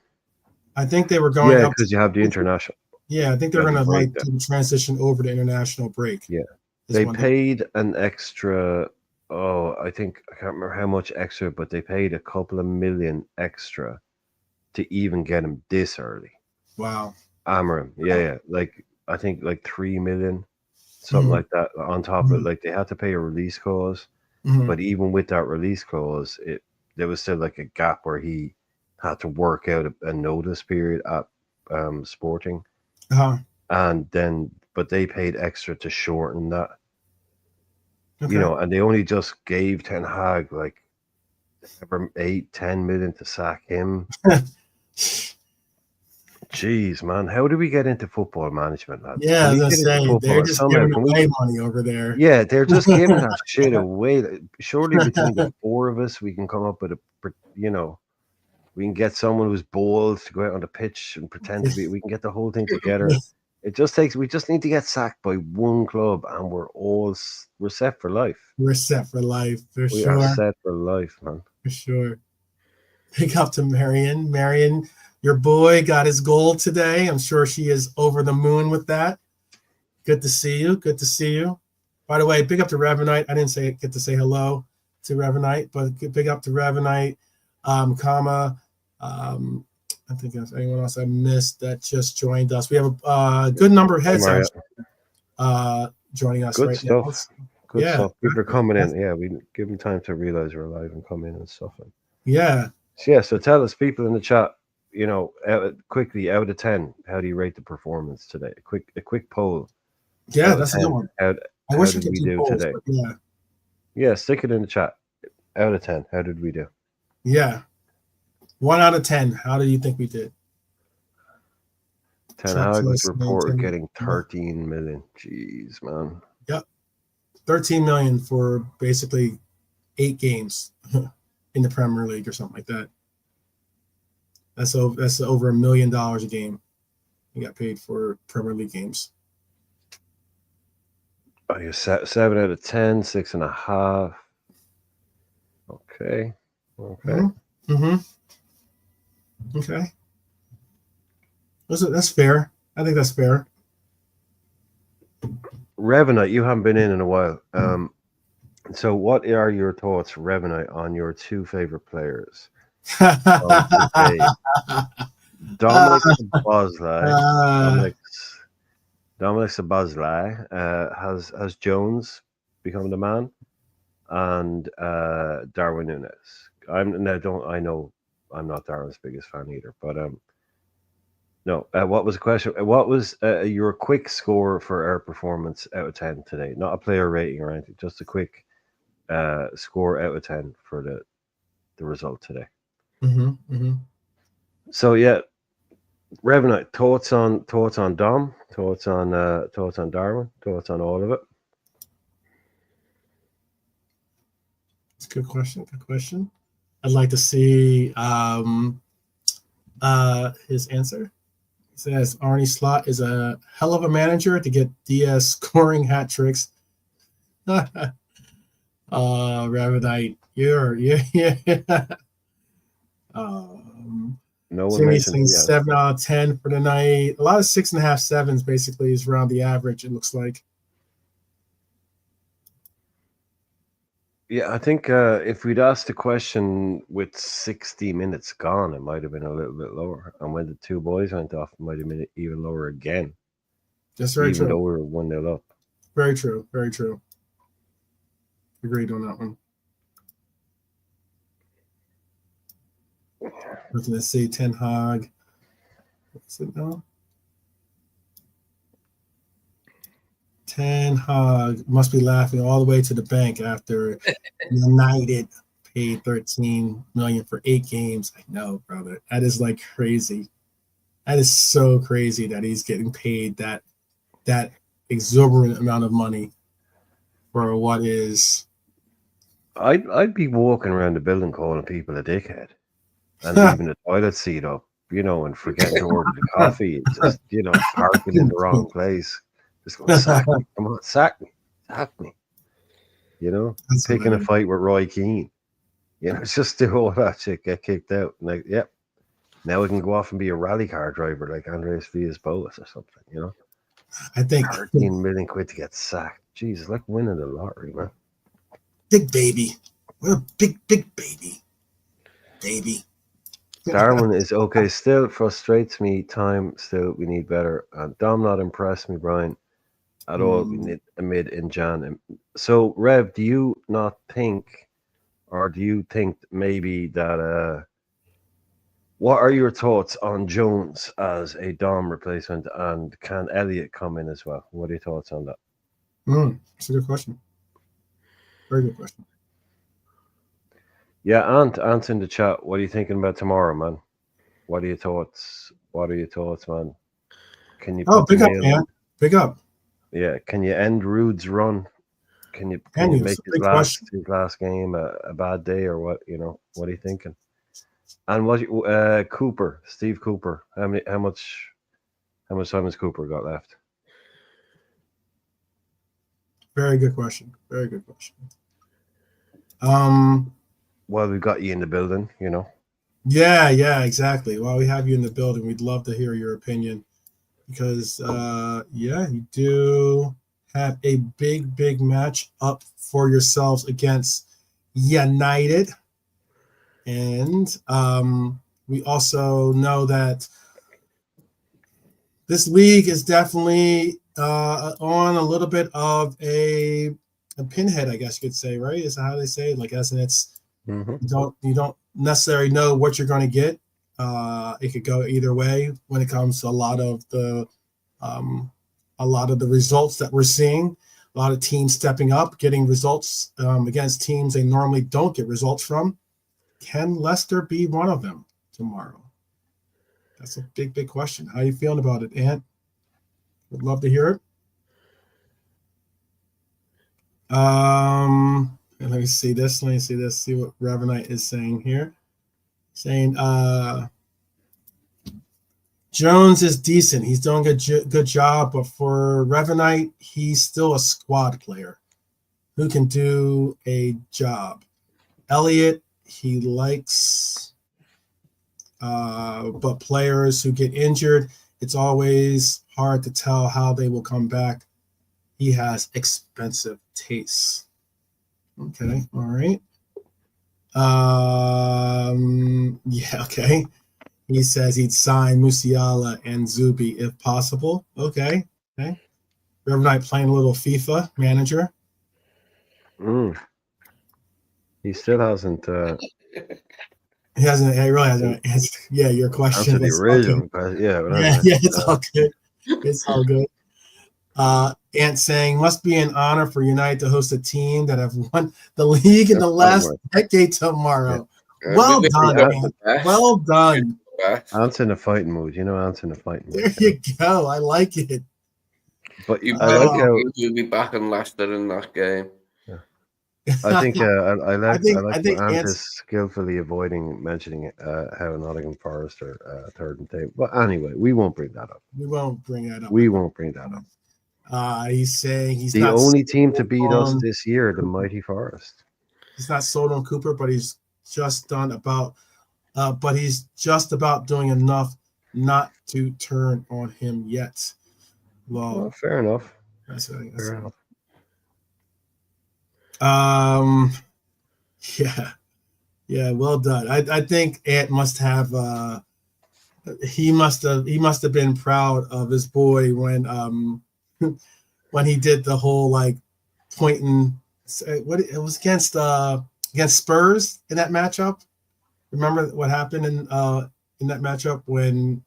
think they were going. Yeah, because you have the international. Yeah, I think they're going to transition over to international break. Yeah, they paid an extra. Oh, I can't remember how much extra, but they paid a couple of million extra to even get him this early. Wow. Amarim, yeah. Like I think like 3 million, something like that. On top of it, like they had to pay a release clause, but even with that release clause, there was still like a gap where he had to work out a notice period at Sporting, and then but they paid extra to shorten that. Okay. And they only just gave Ten Hag like 8-10 million to sack him. Jeez, man, how do we get into football management, lads? Yeah, I was gonna say they're just giving away money over there. Yeah, they're just giving that shit away. Surely between the four of us, we can come up with we can get someone who's bold to go out on the pitch and pretend to be. We can get the whole thing together. We just need to get sacked by one club, and we're set for life. We're set for life, for sure. We are set for life, man. For sure. Pick up to Marion. Marion, your boy got his goal today. I'm sure she is over the moon with that. Good to see you. Good to see you. By the way, big up to Revenite. I didn't get to say hello to Revenite, but big up to Revenite, I think if anyone else I missed that just joined us. We have a good number of heads joining us good right stuff. now. Good stuff. People are coming in. Yeah, we give them time to realize we're live and come in and stuff. Yeah. So tell us, people in the chat, quickly, out of 10, how do you rate the performance today? A quick poll. Yeah, that's a good one. How did we do today? Yeah, stick it in the chat. Out of 10, how did we do? Yeah. 1 out of 10. How do you think we did? Ten Hag was reported getting 13 million. Jeez, man. Yep. 13 million for basically 8 games in the Premier League or something like that. That's over $1 million a game. He got paid for Premier League games. Oh, you're 7 out of 10, 6.5. Okay. Mm-hmm. Okay. That's fair. I think that's fair. Revenite, you haven't been in a while. So what are your thoughts, Revenite, on your 2 favorite players? Dominic Szoboszlai has Jones become the man, and Darwin Núñez. I know I'm not Darwin's biggest fan either, but no. What was the question? What was your quick score for our performance out of 10 today? Not a player rating or anything, just a quick score out of 10 for the result today. So yeah, Revenite, thoughts on Dom, thoughts on Darwin, thoughts on all of it. It's a good question. Good question. I'd like to see his answer. He says Arne Slot is a hell of a manager to get Diaz scoring hat tricks. Revenite, yeah. No one Jimmy's saying 7 out of 10 for tonight. A lot of 6.5, 7s basically is around the average, it looks like. Yeah, I think if we'd asked the question with 60 minutes gone, it might have been a little bit lower. And when the 2 boys went off, it might have been even lower again. That's very true. Even though we were 1-0 up. Very true. Very true. Agreed on that one. Looking to see Ten Hag. What's it now? Ten Hag must be laughing all the way to the bank after United paid 13 million for 8 games. I know, brother. That is like crazy. That is so crazy that he's getting paid that exorbitant amount of money for what is. I'd be walking around the building calling people a dickhead and leaving the toilet seat up, and forgetting to order the coffee, just parking in the wrong place. Just going, sack me, come on, sack me. That's picking a fight with Roy Keane. It's just do all that shit, get kicked out. And yep. Now we can go off and be a rally car driver like Andreas Villas-Boas or something, I think 13 million quid to get sacked. Jesus, like winning the lottery, man. Big baby. What a big baby. Baby. Darwin is okay. Still frustrates me. Still, we need better. Dom not impressed me, Brian, at all. We need a mid in Jan. So, Rev, do you not think, or do you think maybe that? What are your thoughts on Jones as a Dom replacement, and can Elliot come in as well? What are your thoughts on that? That's a good question. Very good question. Yeah, Ant's in the chat. What are you thinking about tomorrow, man? What are your thoughts? What are your thoughts, man? Can you? Big up, man. Big up. Yeah. Can you end Rude's run? Can you make his last game a bad day, or what? What are you thinking? And what Cooper, Steve Cooper? How much time has Cooper got left? Very good question. Very good question. Well, we've got you in the building, Yeah, exactly. While we have you in the building, we'd love to hear your opinion because, you do have a big match up for yourselves against United. And we also know that this league is definitely on a little bit of a pinhead, I guess you could say, right? Is that how they say it? Like, as in it's you don't necessarily know what you're going to get. It could go either way when it comes to a lot of the results that we're seeing. A lot of teams stepping up, getting results against teams they normally don't get results from. Can Leicester be one of them tomorrow? That's a big question. How are you feeling about it, Ant? Would love to hear it. And let me see this. See what Ravenite is saying here. Saying Jones is decent. He's doing a good job, but for Ravenite, he's still a squad player who can do a job. Elliot, he likes but players who get injured, it's always hard to tell how they will come back. He has expensive tastes. Okay, all right. Yeah, okay. He says he'd sign Musiala and Zubi if possible. Okay. Reverend Knight playing a little FIFA manager. He still hasn't. He hasn't. He really hasn't answered. Yeah, your question. Answer the original question. Yeah, it's all good. It's all good. Ant saying, must be an honor for United to host a team that have won the league in the last decade tomorrow. Yeah. Well done, Ant. Well done. Ant's in a fighting mood. Ant's in a fighting mood. There you go. I like it. But I like how you'll be back in Leicester in that game. I think I think Ant is skillfully avoiding mentioning how Nottingham Forest are third and table. But anyway, we won't bring that up. We won't bring that up. He's saying he's the only team to beat us this year, the mighty Forest. He's not sold on Cooper, but he's just about doing enough not to turn on him yet. Well, fair enough. Fair enough. Yeah, well done. I think Ant must have he must have been proud of his boy when he did the whole like pointing. What it was against Spurs in that matchup. Remember what happened in that matchup when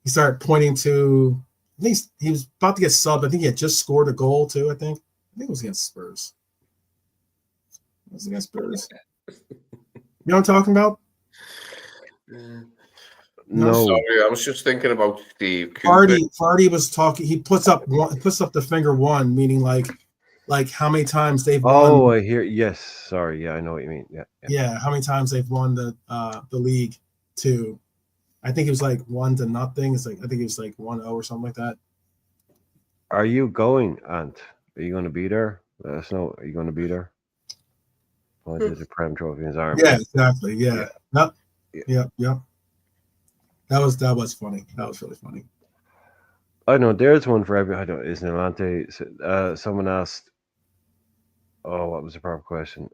he started pointing to. I think he was about to get subbed. I think he had just scored a goal too. I think it was against Spurs. It was against Spurs. You know what I'm talking about? No, sorry, I was just thinking about Steve. Fardy was talking. He puts up the finger one, meaning like how many times they've won. Oh, I hear. Yes, sorry. Yeah, I know what you mean. Yeah. How many times they've won the league too? I think it was like 1-0. It's like I think it was like 1-0 or something like that. Are you going, Ant? Are you going to be there? Let us know. Are you going to be there? There's a Prem trophy in his arm. Yeah, exactly. Yeah. Yep. That was funny. That was really funny. I know there's one for every. I don't. Isn't Atlante? Someone asked. Oh, what was the proper question?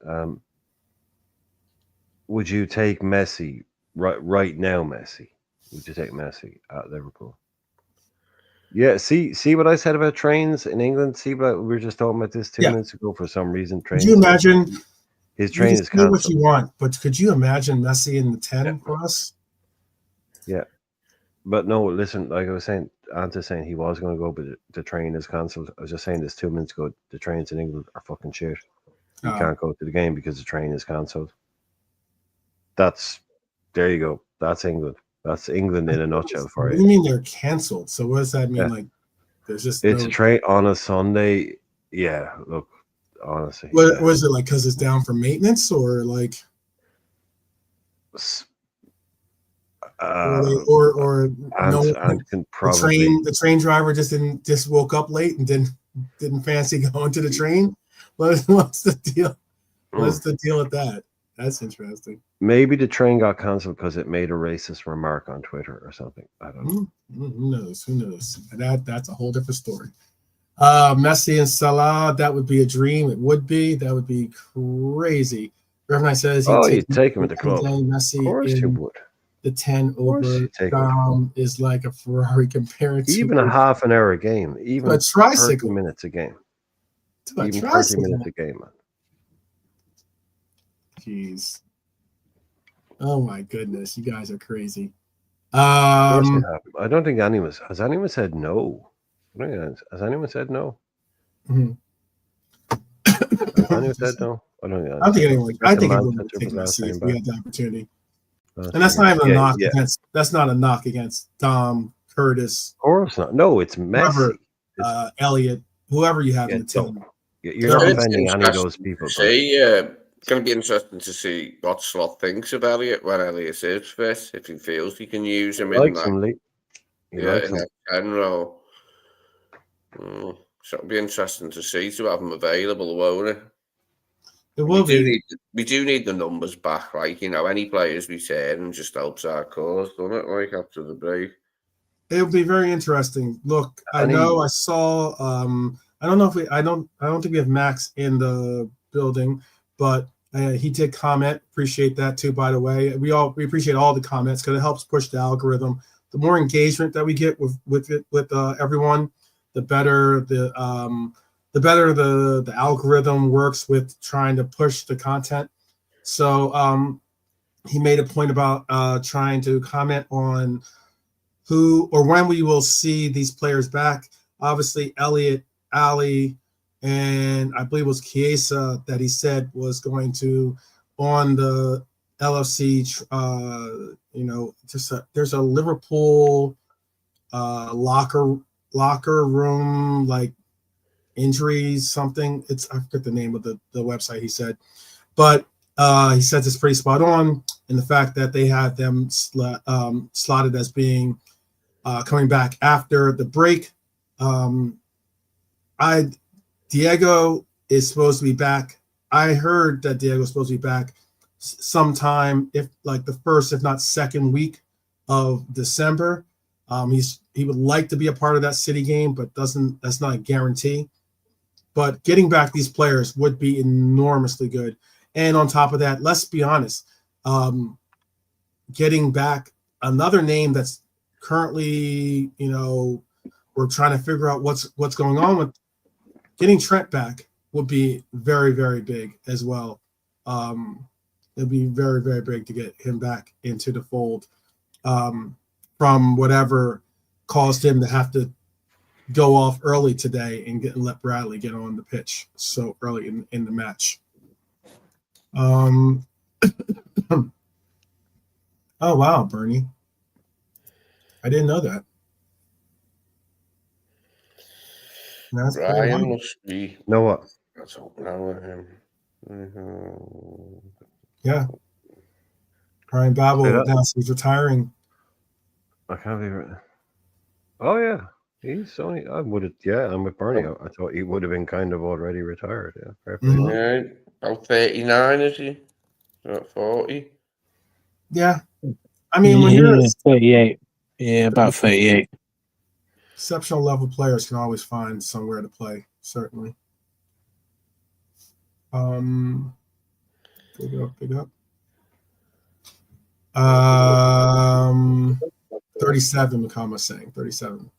Would you take Messi right now? Messi? Would you take Messi at Liverpool? Yeah. See what I said about trains in England. See what we were just talking about this 2 minutes ago. For some reason, trains. Could you imagine? His train is cancelled. What you want, but could you imagine Messi in the 10 for us? Yeah, but no. Listen, like I was saying, Anta's saying he was going to go, but the train is cancelled. I was just saying this 2 minutes ago. The trains in England are fucking shit. You can't go to the game because the train is cancelled. There you go. That's England. That's England in a nutshell for What do you. you mean they're canceled? So what does that mean? Yeah. Like, there's just It's no... a train on a Sunday. Yeah, look, honestly. What was it like? Because it's down for maintenance, or like, or no, the train driver just woke up late and didn't fancy going to the train. What's the deal? What's the deal with that? That's interesting. Maybe the train got cancelled because it made a racist remark on Twitter or something. I don't know. Who knows? Who knows? That's a whole different story. Messi and Salah, that would be a dream. It would be. That would be crazy. Reverend says you'd take him at the club. Messi, of course you would. The 10 over is like a Ferrari compared to even a half an hour a game, even a tricycle. 30 minutes a game. Even 30 minutes a game, man. Jeez. Oh my goodness, you guys are crazy. I don't think anyone has anyone said no. Has anyone said no? Mm-hmm. Has anyone said no? I don't think anyone. I think everyone would take Messi if we had the opportunity. And that's not even a knock against. That's not a knock against Dom, Curtis. Of course not. No, it's Messi. Elliot, whoever you have in the team. You're not offending any of those people. It's going to be interesting to see what Slot thinks of Elliot when Elliot is fit. If he feels he can use him in that. In that 10 role. So it'll be interesting to see to have him available, won't it? It will be. We do need the numbers back. Like, any players we turn just helps our cause, doesn't it? Like after the break. It'll be very interesting. Look, I saw. I don't know if I don't think we have Max in the building, but he did comment. Appreciate that too. By the way, we appreciate all the comments because it helps push the algorithm. The more engagement that we get with everyone, the better the algorithm works with trying to push the content. So he made a point about trying to comment on who or when we will see these players back. Obviously, Elliot, Ali, and I believe it was Chiesa that he said was going to on the LFC. There's a Liverpool locker room like injuries something. I forget the name of the website he said, but he says it's pretty spot on in the fact that they had them slotted as being coming back after the break. Diego is supposed to be back. I heard that Diego is supposed to be back sometime, if like the first, if not second week of December. He would like to be a part of that City game, but that's not a guarantee. But getting back these players would be enormously good. And on top of that, let's be honest, getting back another name that's currently, we're trying to figure out what's going on with. Getting Trent back would be very, very big as well. It'd be very, very big to get him back into the fold from whatever caused him to have to go off early today and let Bradley get on the pitch so early in the match. Oh, wow, Bernie. I didn't know that. That's Ryan must be. Know what? That's know him. Yeah. Ryan Babel announced he's retiring. I can't believe it. Oh yeah, he's only. I would have. Yeah, I'm with Bernie. I thought he would have been kind of already retired. Yeah, perfect. Yeah, about 39 is he? About 40. Yeah, I mean when you're 38. Yeah, about 38. Exceptional level players can always find somewhere to play, certainly. Big up. 37, McComm was saying. 37.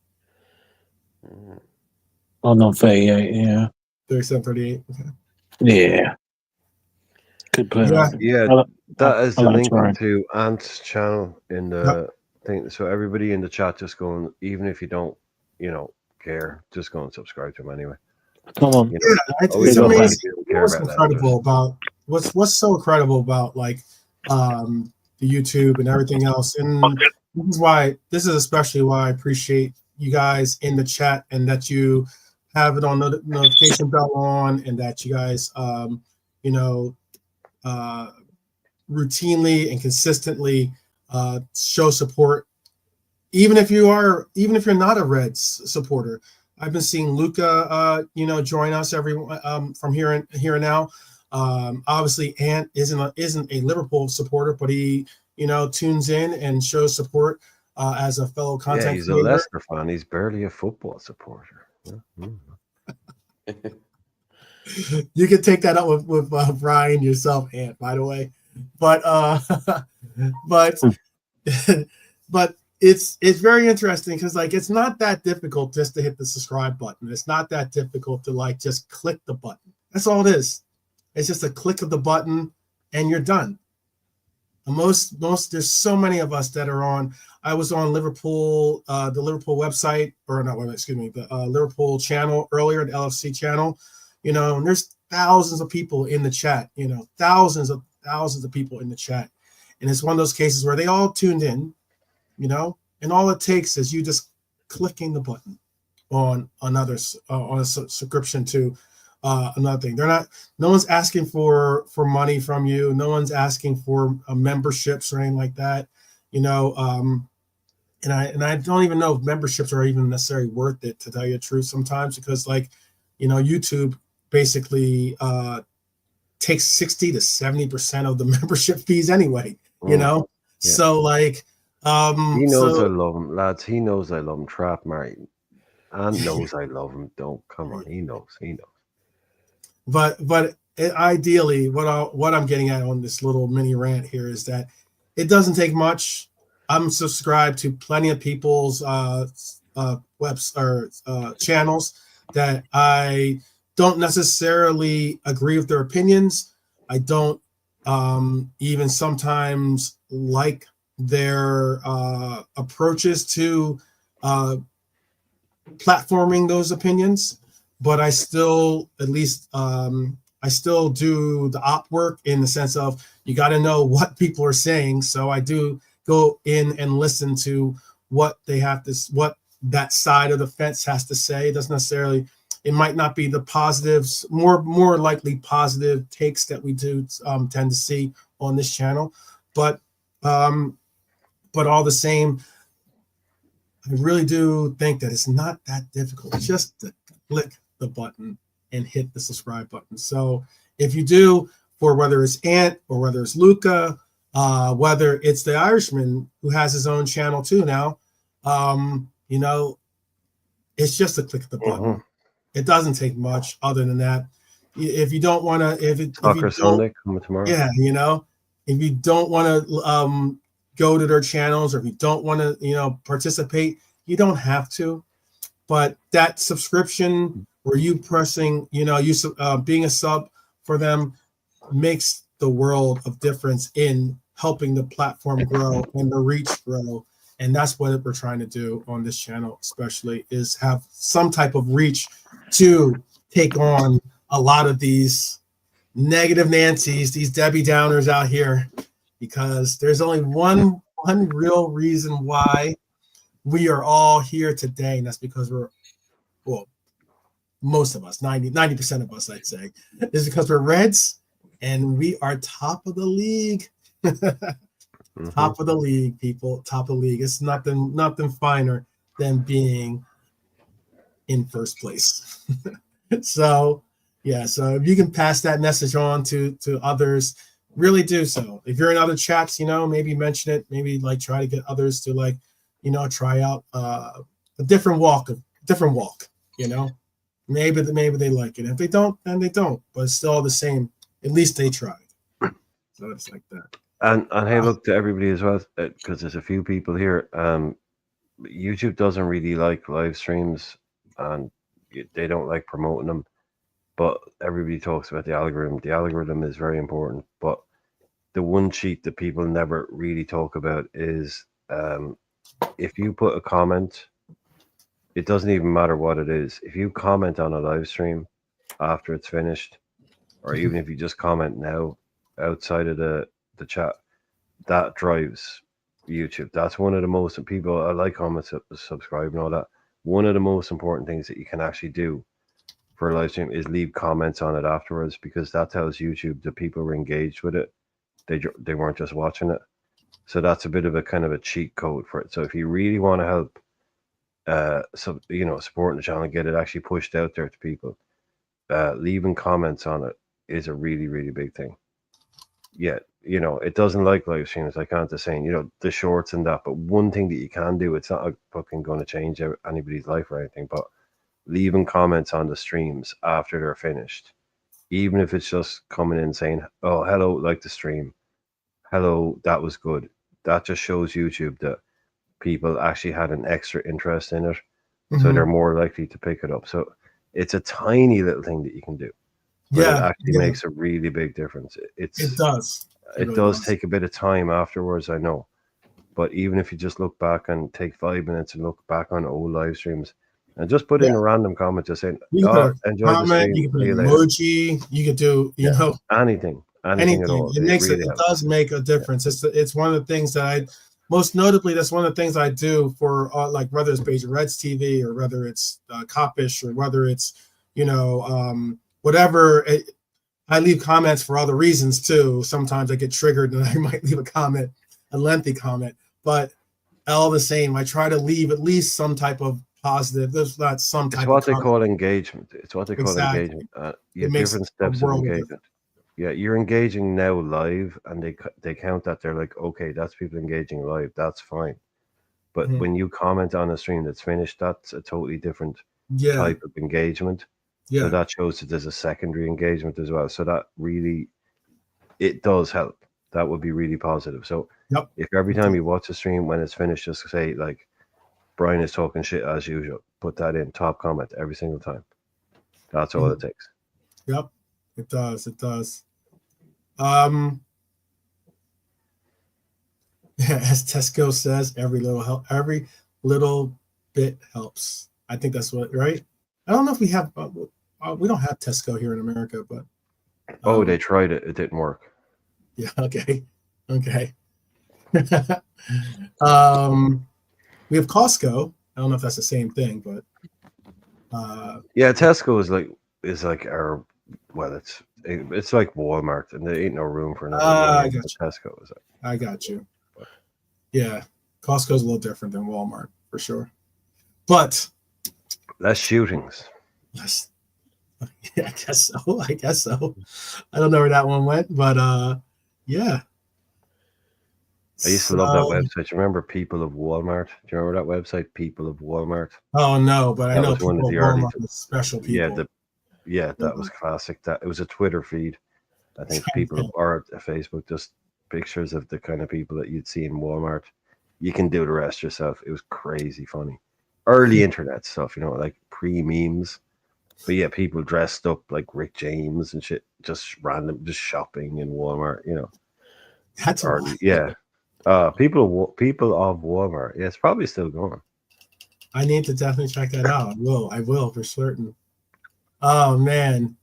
Oh, no, 38, yeah. 37, 38, okay. Yeah. Good player. Yeah, that is the link to Ant's channel in the thing. So everybody in the chat just going, even if you don't, care, just go and subscribe to him anyway. Come on. It's amazing. What's incredible about what's so incredible about like the YouTube and everything else, and This is especially why I appreciate you guys in the chat, and that you have it on notification bell on, and that you guys, you know, routinely and consistently show support, even if you're not a Reds supporter. I've been seeing Luca, join us from here and now. Obviously, Ant isn't a Liverpool supporter, but he tunes in and shows support as a fellow content creator. He's a Leicester fan. He's barely a football supporter. You can take that up with Brian yourself, Ant, by the way. But but it's very interesting because it's not that difficult just to hit the subscribe button. It's not that difficult to just click the button. That's all it is. It's just a click of the button and you're done. Most there's so many of us that are on. I was on Liverpool, the Liverpool website, or not, excuse me, the Liverpool channel earlier, the LFC channel. And there's thousands of people in the chat. Thousands of people in the chat, and it's one of those cases where they all tuned in. And all it takes is you just clicking the button on another on a subscription to another thing. No one's asking for money from you. No one's asking for memberships or anything like that. And I don't even know if memberships are even necessarily worth it, to tell you the truth, sometimes, because YouTube basically takes 60 to 70% of the membership fees anyway. Yeah. So he knows I love him, lads. He knows I love him. Trap Martin and knows I love him. Don't come on. He knows. But ideally, what I'm getting at on this little mini rant here is that it doesn't take much. I'm subscribed to plenty of people's webs or channels that I don't necessarily agree with their opinions. I don't even sometimes like their approaches to platforming those opinions, but I still I still do the op work, in the sense of you got to know what people are saying. So I do go in and listen to what they have to, what that side of the fence has to say. It doesn't necessarily, it might not be the positives, more likely positive takes that we do tend to see on this channel, but all the same, I really do think that it's not that difficult just to click the button and hit the subscribe button. So if you do, for whether it's Ant or whether it's Luca, whether it's the Irishman who has his own channel too now, it's just a click of the button. It doesn't take much other than that. If you don't want to, Soccer Sunday coming tomorrow. Yeah, if you don't want to go to their channels, or if you don't want to, participate, you don't have to. But that subscription, or you pressing, being a sub for them, makes the world of difference in helping the platform grow and the reach grow. And that's what we're trying to do on this channel, especially, is have some type of reach to take on a lot of these negative Nancys, these Debbie Downers out here, because there's only one real reason why we are all here today, and that's because most of us, 90% of us, I'd say, is because we're Reds, and we are top of the league. Top of the league, people. Top of the league. It's nothing finer than being in first place. So if you can pass that message on to others, really do so. If you're in other chats, maybe mention it. Maybe try to get others to try out a different walk. Maybe they like it. If they don't, then they don't. But it's still the same. At least they tried. So it's like that. And hey, look to everybody as well, because there's a few people here. YouTube doesn't really like live streams, and they don't like promoting them. But everybody talks about the algorithm. The algorithm is very important. But the one cheat that people never really talk about is if you put a comment, it doesn't even matter what it is. If you comment on a live stream after it's finished, or even if you just comment now outside of the chat, that drives YouTube. That's one of the most people. I like comments, subscribe, and all that. One of the most important things that you can actually do for a live stream is leave comments on it afterwards, because that tells YouTube that people were engaged with it. They weren't just watching it. So that's a bit of a kind of a cheat code for it. So if you really want to help, supporting the channel, get it actually pushed out there to people, leaving comments on it is a really, really big thing. Yeah, it doesn't like live streams, like Anta's saying, the shorts and that. But one thing that you can do, it's not fucking going to change anybody's life or anything, but leaving comments on the streams after they're finished, even if it's just coming in saying, "Oh, hello, like the stream. Hello, that was good." That just shows YouTube that people actually had an extra interest in it, so they're more likely to pick it up. So it's a tiny little thing that you can do. But it actually makes a really big difference. It does. It really does take a bit of time afterwards, I know. But even if you just look back and take 5 minutes and look back on old live streams and just put in a random comment just saying, enjoy the stream. You can put an emoji. You could do, anything at all. It does make a difference. It's one of the things that most notably, that's one of the things I do for like whether it's Beijing Reds TV or whether it's Copish or whether it's, whatever. I leave comments for other reasons too. Sometimes I get triggered and I might leave a lengthy comment, but all the same, I try to leave at least some type of positive. There's not some type. It's what they call engagement. It's what they call engagement. Different steps of engagement. Yeah, you're engaging now live, and they count that. They're like, okay, that's people engaging live. That's fine. But when you comment on a stream that's finished, that's a totally different type of engagement. Yeah. So that shows that there's a secondary engagement as well. So that really, it does help. That would be really positive. So if every time you watch a stream, when it's finished, just say like, Brian is talking shit as usual, put that in top comment every single time. That's all it takes. Yep, it does. It does. As Tesco says, every little bit helps. I think that's right. I don't know if we have. We don't have Tesco here in America, but they tried it. It didn't work. Yeah. Okay. We have Costco. I don't know if that's the same thing, but Tesco is like our. Well, it's like Walmart, and there ain't no room for another. I got you. Tesco is like. I got you. Yeah, Costco's a little different than Walmart for sure, but less shootings. Yeah, I guess so. I don't know where that one went, but yeah. I used to love that website. You remember People of Walmart? Do you remember that website, People of Walmart? Oh no, but I know People of Walmart was special people. That was classic. That it was a Twitter feed. I think people or a Facebook, just pictures of the kind of people that you'd see in Walmart. You can do the rest yourself. It was crazy funny. Early internet stuff, like pre-memes. But yeah, people dressed up like Rick James and shit, just random, just shopping in Walmart, That's early. Yeah. People of Walmart. Yeah, it's probably still going. I need to definitely check that out. I will for certain. Oh man.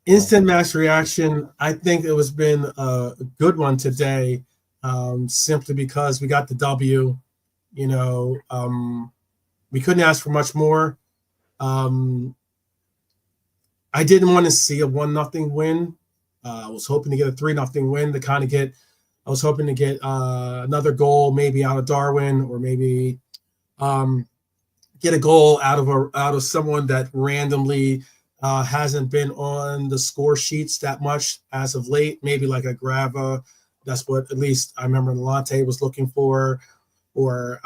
Instant match reaction. I think it was been a good one today, simply because we got the W. We couldn't ask for much more. I didn't want to see a 1-0 win. I was hoping to get a 3-0 win to kind of get. I was hoping to get another goal, maybe out of Darwin, or maybe get a goal out of someone that randomly hasn't been on the score sheets that much as of late. Maybe like a Grava. That's what at least I remember Lante was looking for, or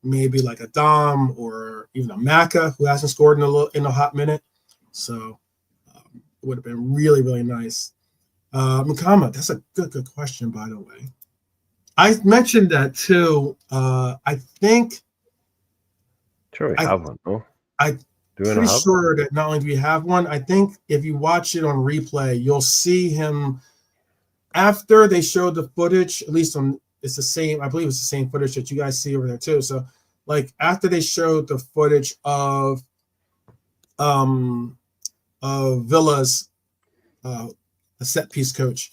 maybe like a Dom, or even a Maka who hasn't scored in a hot minute. So it would have been really, really nice. Mukama, that's a good question, by the way. I mentioned that too. I think. Sure, we have one. Oh, I'm pretty sure that not only do we have one, I think if you watch it on replay, you'll see him after they showed the footage. At least it's the same. I believe it's the same footage that you guys see over there too. So, like after they showed the footage of Villa's a set piece coach,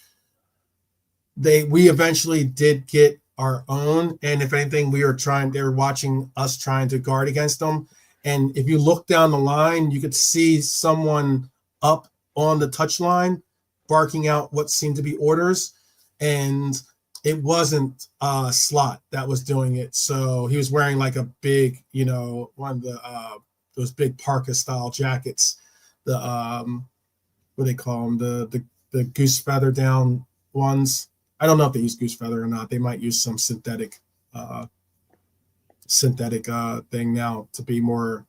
we eventually did get our own, and if anything, they're watching us trying to guard against them. And if you look down the line, you could see someone up on the touch line barking out what seemed to be orders, and it wasn't Slot that was doing it. So he was wearing like a big, one of the those big parka style jackets, the what do they call them, the goose feather down ones. I don't know if they use goose feather or not. They might use some synthetic thing now to be more.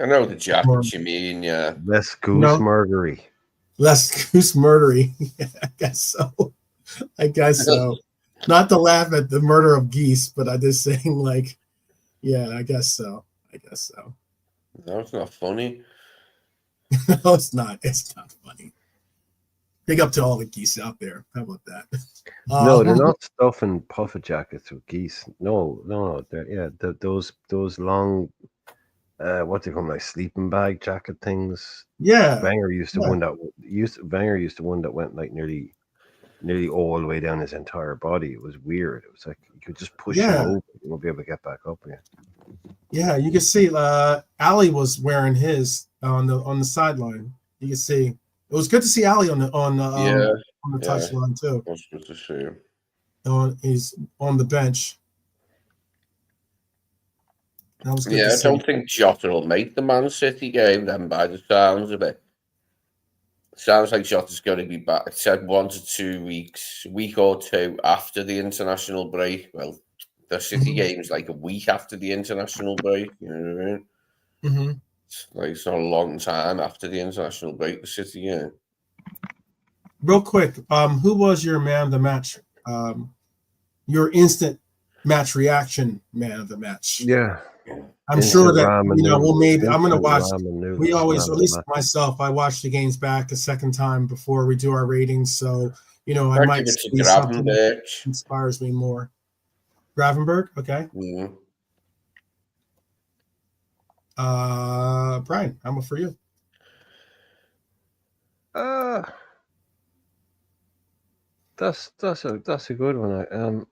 I know the jackets you mean, yeah. Less goose murdery. Less goose murdery. Yeah, I guess so. Not to laugh at the murder of geese, but I'm just saying, like, yeah, I guess so. No, it's not funny. No, it's not. It's not funny. Big up to all the geese out there. How about that? No, they're not stuffing puffer jackets with geese. No. Those long, what they call them, like sleeping bag jacket things. Yeah. Wenger used to win that. Wenger used to win that went like nearly all the way down his entire body. It was weird. It was like you could just push him over. You won't be able to get back up again. Yeah, you can see. Ali was wearing his on the sideline. You can see. It was good to see Ali on the touchline too. It was good to see him. He's on the bench. That was good. Yeah, I don't think Jota will make the Man City game then, by the sounds of it. Sounds like Jota's going to be back. It said 1 to 2 weeks, week or two after the international break. Well, the City game's like a week after the international break. You know what I mean? Mm-hmm. It's not a long time after the international break, the City game. Real quick, who was your man of the match? Your instant match reaction man of the match? Yeah. I'm sure that we'll maybe I'm gonna watch. We always, at least myself, I watch the games back a second time before we do our ratings. So I might see something that inspires me more. Gravenberg, okay. Mm-hmm. Brian, how about for you? That's a good one.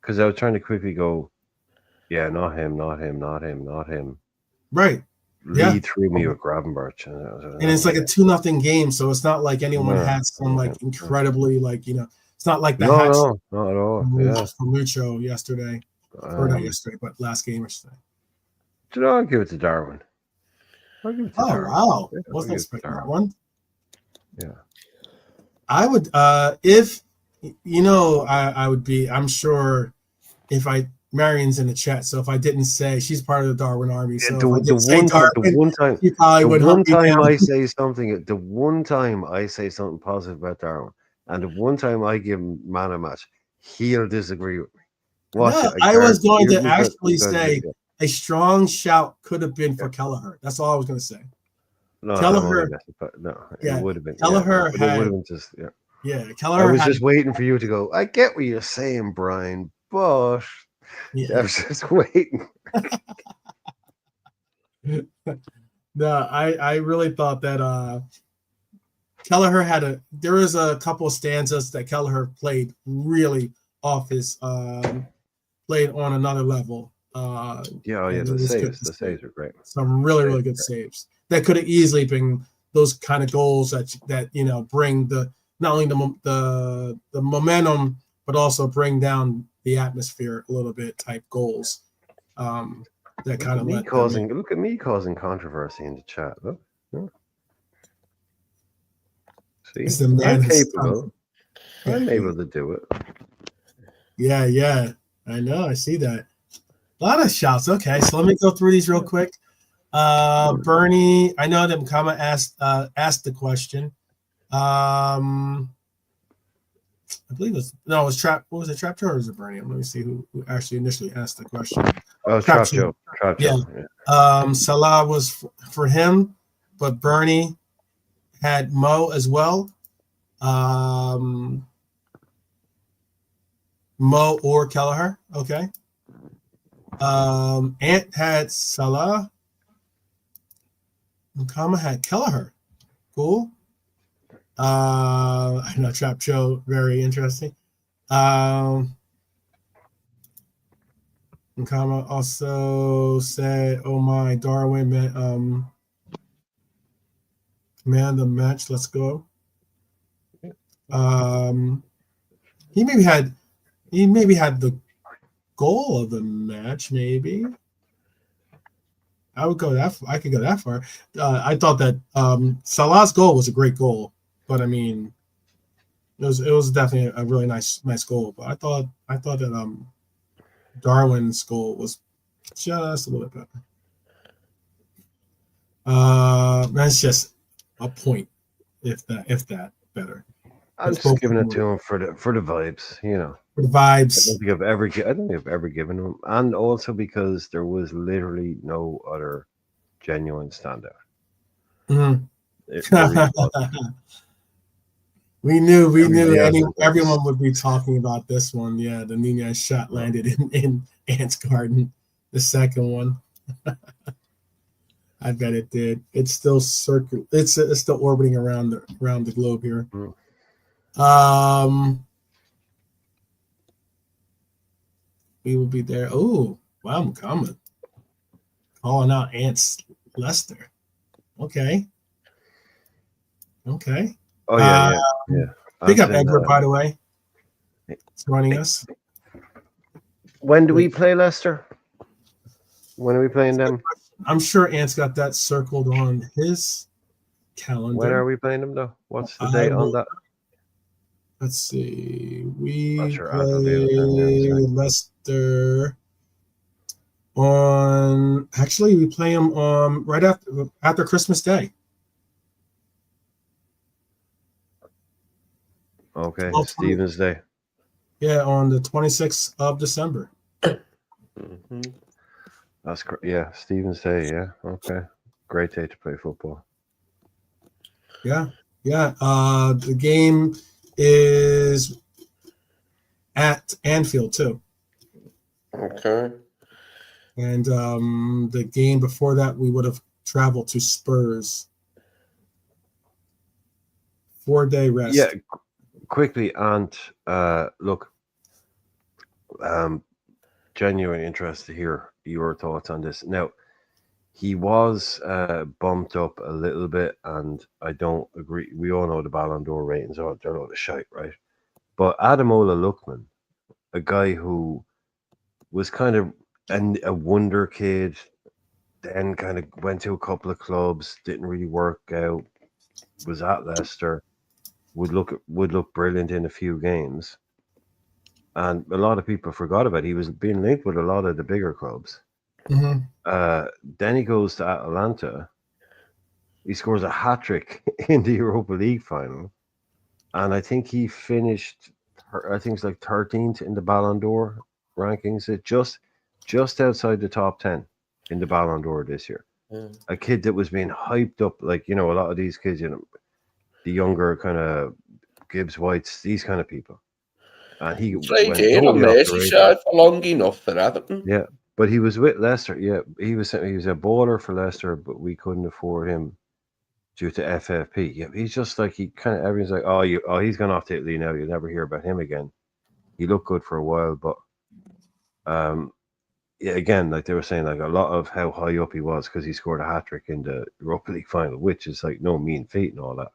Because I was trying to quickly go, yeah, not him. Right. Lead through me with Gravenberch, and it's like a 2-0 game, so it's not like anyone had some like incredibly it's not like the not at all. from Lucho yesterday, or not yesterday, but last game or something. I'll give it to Darwin. Darwin. Wow! Wasn't expecting that one. Yeah, I would. If I would be. I'm sure if Marion's in the chat, so if I didn't say she's part of the Darwin army, so the one time I say something positive about Darwin, and the one time I give him man of match, he'll disagree with me. I was going to actually say a strong shout could have been for Kelleher. That's all I was going to say. No, Kelleher. It would have been. Kelleher it would have been just Kelleher. I was just waiting for you to go. I get what you're saying, Brian, but. Yeah, I was just waiting. No, I really thought that Kelleher there was a couple of stanzas that Kelleher played really off his played on another level. The saves are great. Some really good saves that could have easily been those kind of goals that bring not only the momentum but also bring down the atmosphere a little bit type goals. That kind of look at me causing controversy in the chat. Look. See, I'm capable. I'm able to do it. Yeah. I know. I see that. A lot of shouts. Okay, so let me go through these real quick. Bernie, I know that Mkama asked the question. I believe it was Trap. What was it, Trap Joe or was it Bernie? Let me see who actually initially asked the question. Oh, Trap Joe. Yeah. Salah was for him, but Bernie had Mo as well. Mo or Kelleher. Okay. Ant had Salah. Mkama had Kelleher. Cool. I know Trap Joe, very interesting. Nkama also said, "Oh my, Darwin, man, man the match. Let's go." He maybe had the goal of the match. Maybe I could go that far. I thought that Salah's goal was a great goal, but I mean, it was definitely a really nice goal. But I thought that Darwin's goal was just a little bit better. That's just a point, if that better. I'm just giving it to him for the vibes, you know. For the vibes. I don't think I've ever given him, and also because there was literally no other genuine standout. Mm-hmm. We knew everyone would be talking about this one. Yeah, the Nunez shot landed in Ant's garden, the second one. I bet it did. It's still It's still orbiting around the globe here. We will be there. Oh, wow, I'm coming. Calling out Ant's Leicester. Okay. Oh yeah. Pick up Edward, by the way. It's joining us. When do we play Leicester? When are we playing them? I'm sure Ant's got that circled on his calendar. When are we playing them though? What's the date on that? Let's see. We sure play Leicester on. Actually, we play them right after Christmas Day. Okay, Stephen's Day. Yeah, on the 26th of December. Mm-hmm. That's great. Yeah, Stephen's Day. Yeah, okay. Great day to play football. Yeah. The game is at Anfield too. Okay. And the game before that, we would have traveled to Spurs. 4-day rest. Yeah, quickly, and look, genuine interest to hear your thoughts on this. Now, he was bumped up a little bit, and I don't agree. We all know the Ballon d'Or ratings are they're a lot of shite, right? But Ademola Lookman, a guy who was kind of a wonder kid, then kind of went to a couple of clubs, didn't really work out, was at Leicester, would look brilliant in a few games. And a lot of people forgot about it. He was being linked with a lot of the bigger clubs. Mm-hmm. Then he goes to Atalanta. He scores a hat-trick in the Europa League final. And I think he finished, I think it's like 13th in the Ballon d'Or rankings. It just outside the top 10 in the Ballon d'Or this year. A kid that was being hyped up, like, you know, a lot of these kids, you know, the younger kind of Gibbs Whites, these kind of people. And he went totally on Merseyside for long enough for Everton. Yeah, but he was with Leicester. Yeah, he was a baller for Leicester, but we couldn't afford him due to FFP. Yeah, he's just like everyone's like, oh, he's gone off to Italy now. You'll never hear about him again. He looked good for a while, but yeah, again, like they were saying, like a lot of how high up he was because he scored a hat-trick in the Europa League final, which is like no mean feat and all that.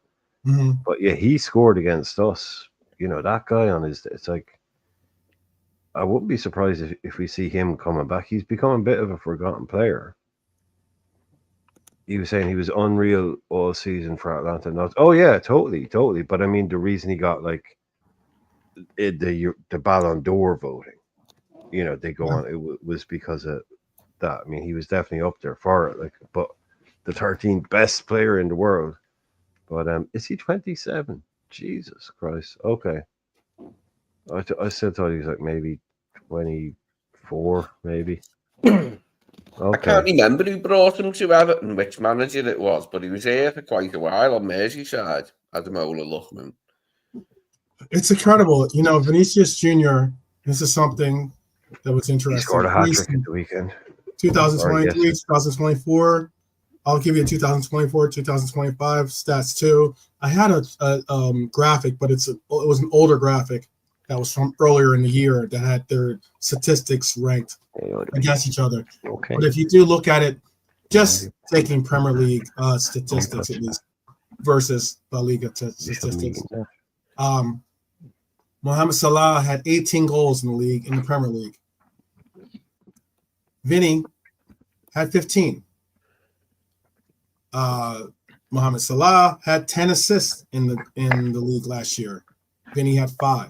Mm-hmm. But yeah, he scored against us. You know, that guy it's like, I wouldn't be surprised if we see him coming back. He's become a bit of a forgotten player. He was saying he was unreal all season for Atlanta. Oh yeah, totally. But I mean, the reason he got like the Ballon d'Or voting, you know, they go on. It was because of that. I mean, he was definitely up there for it. Like, but the 13th best player in the world. But is he 27? Jesus Christ. Okay. I still thought he was like maybe 24, maybe. Okay. I can't remember who brought him to Everton, which manager it was, but he was here for quite a while on Merseyside, Ademola Lookman. It's incredible. You know, Vinicius Jr., this is something that was interesting. He scored a hat-trick at the weekend. 2023, 2024. I'll give you 2024, 2025 stats too. I had a graphic, but it was an older graphic that was from earlier in the year that had their statistics ranked against each other. Okay. But if you do look at it, just taking Premier League statistics at least versus La Liga statistics, Mohamed Salah had 18 goals in the league, in the Premier League. Vinny had 15. Mohamed Salah had 10 assists in the league last year. Vinny had 5.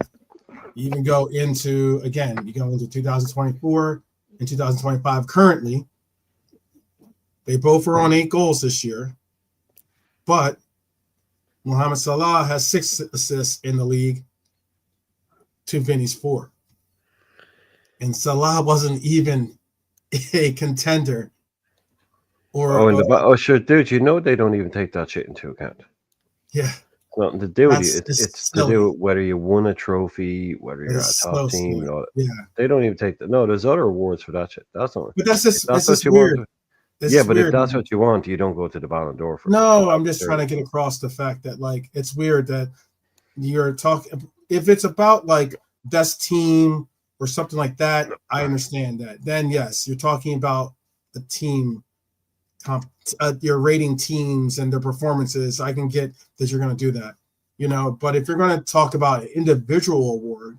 You even go into 2024 and 2025 currently. They both are on 8 goals this year, but Mohamed Salah has 6 assists in the league to Vinny's 4. And Salah wasn't even a contender. Sure, dude, you know they don't even take that shit into account. Yeah. It's nothing to do with you. It's to do with whether you won a trophy, whether you're a top team. And all that. Yeah. They don't even take that. No, there's other awards for that shit. That's not. But that's just what you weird. want. Yeah, but if that's what you want, you don't go to the Ballon d'Or for. No, I'm just trying to get across the fact that like it's weird that you're talking. If it's about like best team or something like that, I understand that. Then yes, you're talking about the team. You're rating teams and their performances. I can get that you're going to do that, But if you're going to talk about an individual award,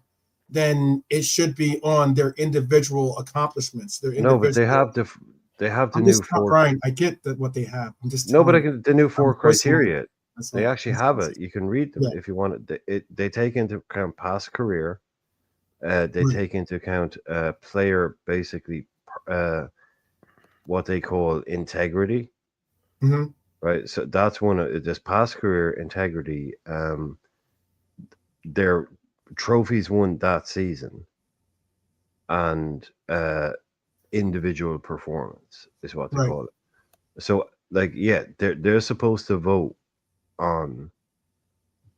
then it should be on their individual accomplishments. But they have the new 4. Brian, I get that what they have. I'm just the new 4 criteria. They actually have it. You can read them if you want it. They take into account past career. They take into account player basically. What they call integrity, right? So that's one of this past career integrity. Their trophies won that season, and individual performance is what they call it. So, they're supposed to vote on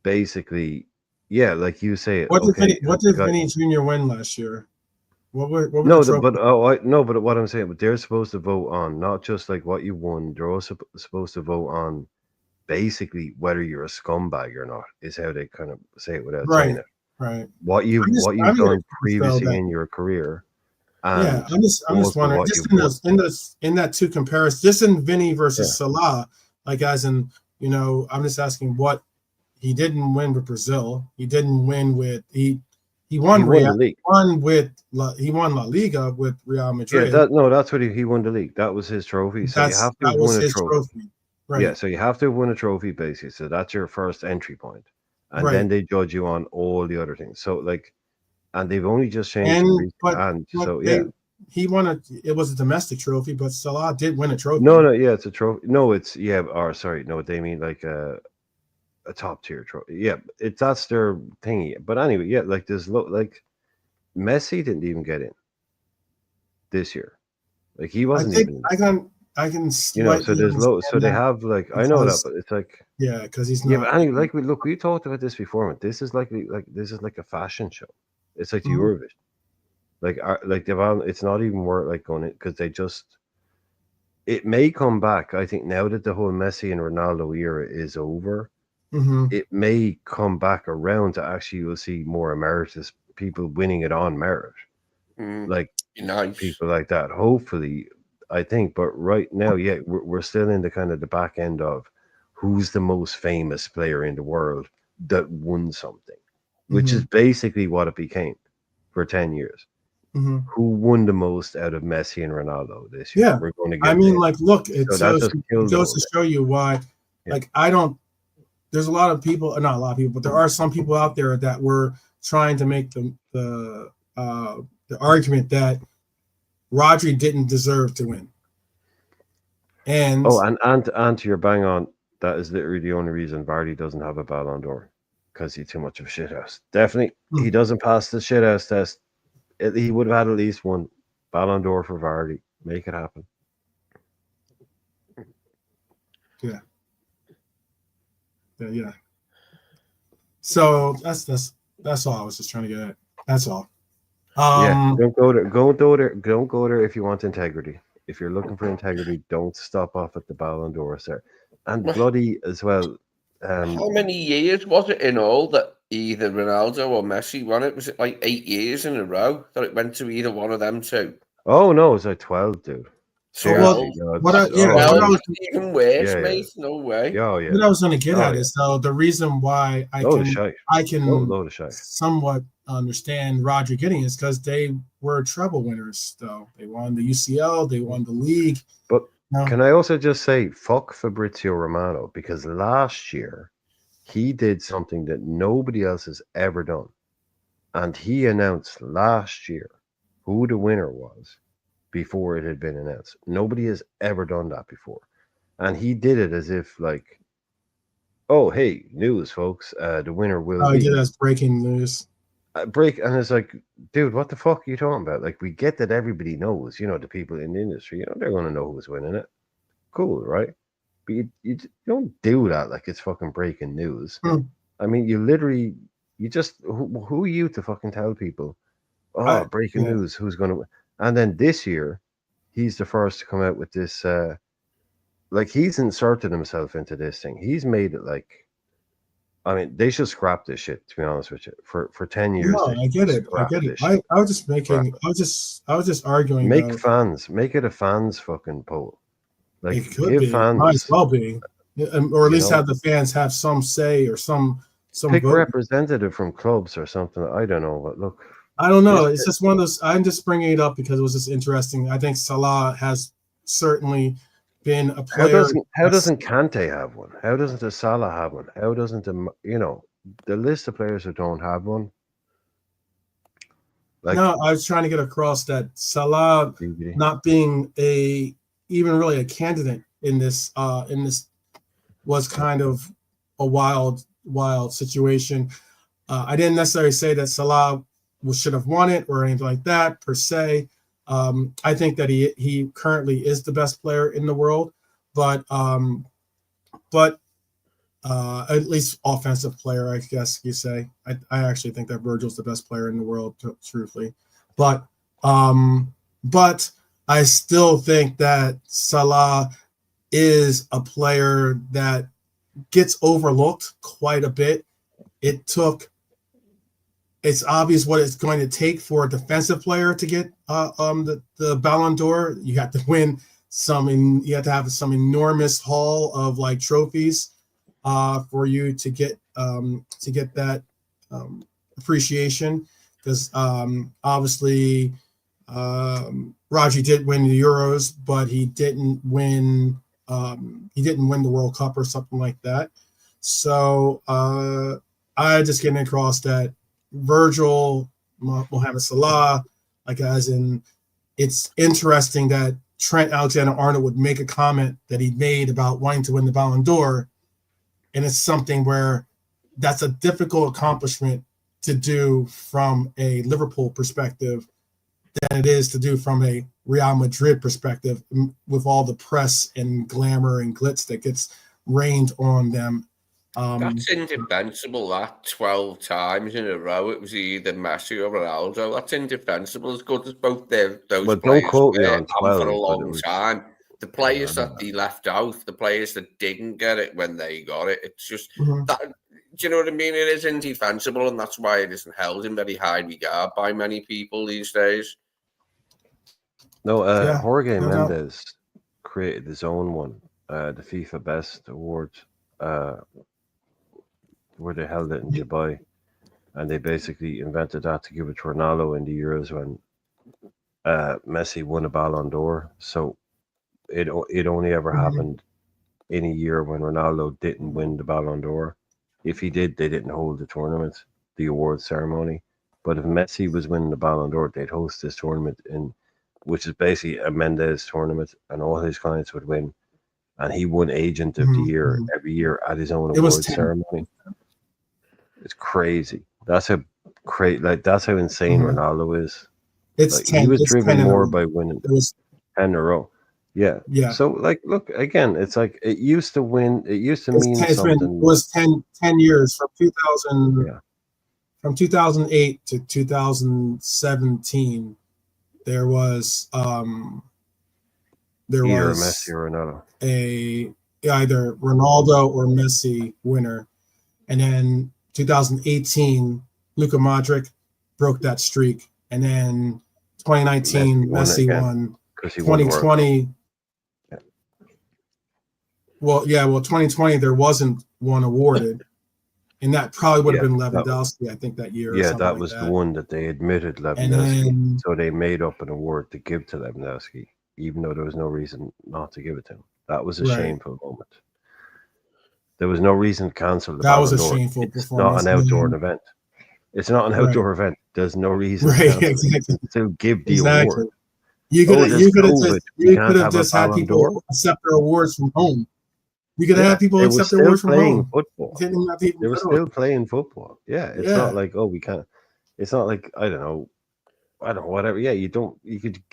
basically, like you say. What did Vinny Jr. win last year? What but what I'm saying, they're supposed to vote on not just like what you won. They're also supposed to vote on basically whether you're a scumbag or not. Is how they kind of say it without saying it. Right. What you've done previously in your career. And I'm just wondering, just in that 2 comparisons, just in Vinny versus Salah, like as in I'm just asking what he didn't win with Brazil. He didn't win with He won La Liga with Real Madrid. Yeah, that's what he won the league. That was his trophy. So you have to win a trophy. Right. Yeah, so you have to win a trophy basically. So that's your first entry point. And then they judge you on all the other things. So and they've only just changed he won it was a domestic trophy, but Salah did win a trophy. It's a trophy. No, they mean like a top tier trophy. Yeah, that's their thingy. But anyway, there's Messi didn't even get in this year. Like he wasn't even. I can. So there's so they have I know that, but it's because he's not. Yeah, but anyway, we talked about this before. Man. This is like a fashion show. It's like the Eurovision. It's not even worth going in because they just. It may come back. I think now that the whole Messi and Ronaldo era is over. It may come back around to actually you'll see more emeritus people winning it on merit, people like that. Hopefully, I think. But right now, we're still in the kind of the back end of who's the most famous player in the world that won something, which is basically what it became for 10 years. Who won the most out of Messi and Ronaldo this year? Yeah, we're going to get. Look, it goes to show you why. I don't. There's not a lot of people, but there are some people out there that were trying to make the argument that Rodri didn't deserve to win. And to your bang on, that is literally the only reason Vardy doesn't have a Ballon d'Or, because he's too much of a shithouse. Definitely, he doesn't pass the shithouse test. He would have had at least one Ballon d'Or for Vardy. Make it happen. Yeah. So that's all I was just trying to get at. That's all. Don't go there if you want integrity. If you're looking for integrity, don't stop off at the Ballon d'Or, sir. And bloody as well, How many years was it in all that either Ronaldo or Messi won it? Was it like 8 years in a row that it went to either one of them two? Oh no, it was like 12, dude. So what I was even worse, mate. No way. Yeah, yeah. What I was going to get at is though the reason why I can somewhat understand Roger getting is because they were treble winners. Though they won the UCL, they won the league. But can I also just say, fuck Fabrizio Romano, because last year he did something that nobody else has ever done, and he announced last year who the winner was before it had been announced. Nobody has ever done that before. And he did it as if like, oh, hey, news, folks, the winner will be. Yeah, that's breaking news. And it's like, dude, what the fuck are you talking about? Like, we get that everybody knows, you know, the people in the industry, you know, they're going to know who's winning it. Cool, right? But you don't do that like it's fucking breaking news. I mean, you literally, you just, who are you to fucking tell people, oh, breaking news, who's going to win? And then this year, he's the first to come out with this, like he's inserted himself into this thing. He's made it like, I mean, they should scrap this shit, to be honest with you. For 10 years. No, I get it. I was just making, I was just arguing. Make it a fans fucking poll. Like, it could be, fans, might as well be, or at least have the fans have some say or some pick vote. Representative from clubs or something. I don't know, but look. I don't know. It's just one of those. I'm just bringing it up because it was just interesting. I think Salah has certainly been a player. How doesn't Kante have one? How doesn't the Salah have one? How doesn't the list of players who don't have one? Like, no, I was trying to get across that Salah not being even really a candidate in this was kind of a wild situation. I didn't necessarily say that Salah should have won it or anything like that per se. I think that he currently is the best player in the world, but at least offensive player, I guess you say. I actually think that Virgil's the best player in the world, truthfully, but I still think that Salah is a player that gets overlooked quite a bit. It's obvious what it's going to take for a defensive player to get the Ballon d'Or. You have to win you have to have some enormous haul of like trophies for you to get that appreciation. Because obviously Raji did win the Euros, but he didn't win the World Cup or something like that. So I just getting across that Virgil, Mohamed Salah, like as in, it's interesting that Trent Alexander-Arnold would make a comment that he made about wanting to win the Ballon d'Or, and it's something where that's a difficult accomplishment to do from a Liverpool perspective than it is to do from a Real Madrid perspective, with all the press and glamour and glitz that gets rained on them. That's indefensible, that 12 times in a row. It was either Messi or Ronaldo. That's indefensible, as good as both those players were for a long time. The players that they left out, the players that didn't get it when they got it, it's just that. Do you know what I mean? It is indefensible, and that's why it isn't held in very high regard by many people these days. No, Jorge Mendes created his own one, the FIFA Best Awards, where they held it in Dubai, and they basically invented that to give it to Ronaldo in the Euros when Messi won a Ballon d'Or. So it only ever happened in a year when Ronaldo didn't win the Ballon d'Or. If he did, they didn't hold the tournament, the award ceremony. But if Messi was winning the Ballon d'Or, they'd host this tournament, which is basically a Mendes tournament, and all his clients would win. And he won Agent of the Year every year at his own award ceremony. It's crazy. That's how that's how insane Ronaldo is. It's 10. He was driven more by winning 10 in a row. Yeah. So look again. It's like it used to win. It used to mean something. It was 10 years from 2000. Yeah. From 2008 to 2017, there was Messi or Ronaldo. either Ronaldo or Messi winner. And then 2018, Luka Modric broke that streak. And then 2019, Messi won. 2020, well, 2020 there wasn't one awarded, and that probably would have been Lewandowski, I think, that year. Yeah, that was the one that they admitted Lewandowski, so they made up an award to give to Lewandowski, even though there was no reason not to give it to him. That was a shameful moment. There was no reason to cancel the Ballon d'Or. That was a shameful performance. Not an outdoor event. It's not an outdoor event. There's no reason to give the award. You could have just had people accept their awards from home. You could have people accept their awards from home. Football. They were still playing football. Yeah, it's not like, oh, we can't. It's not like, I don't know, whatever. Yeah, you could,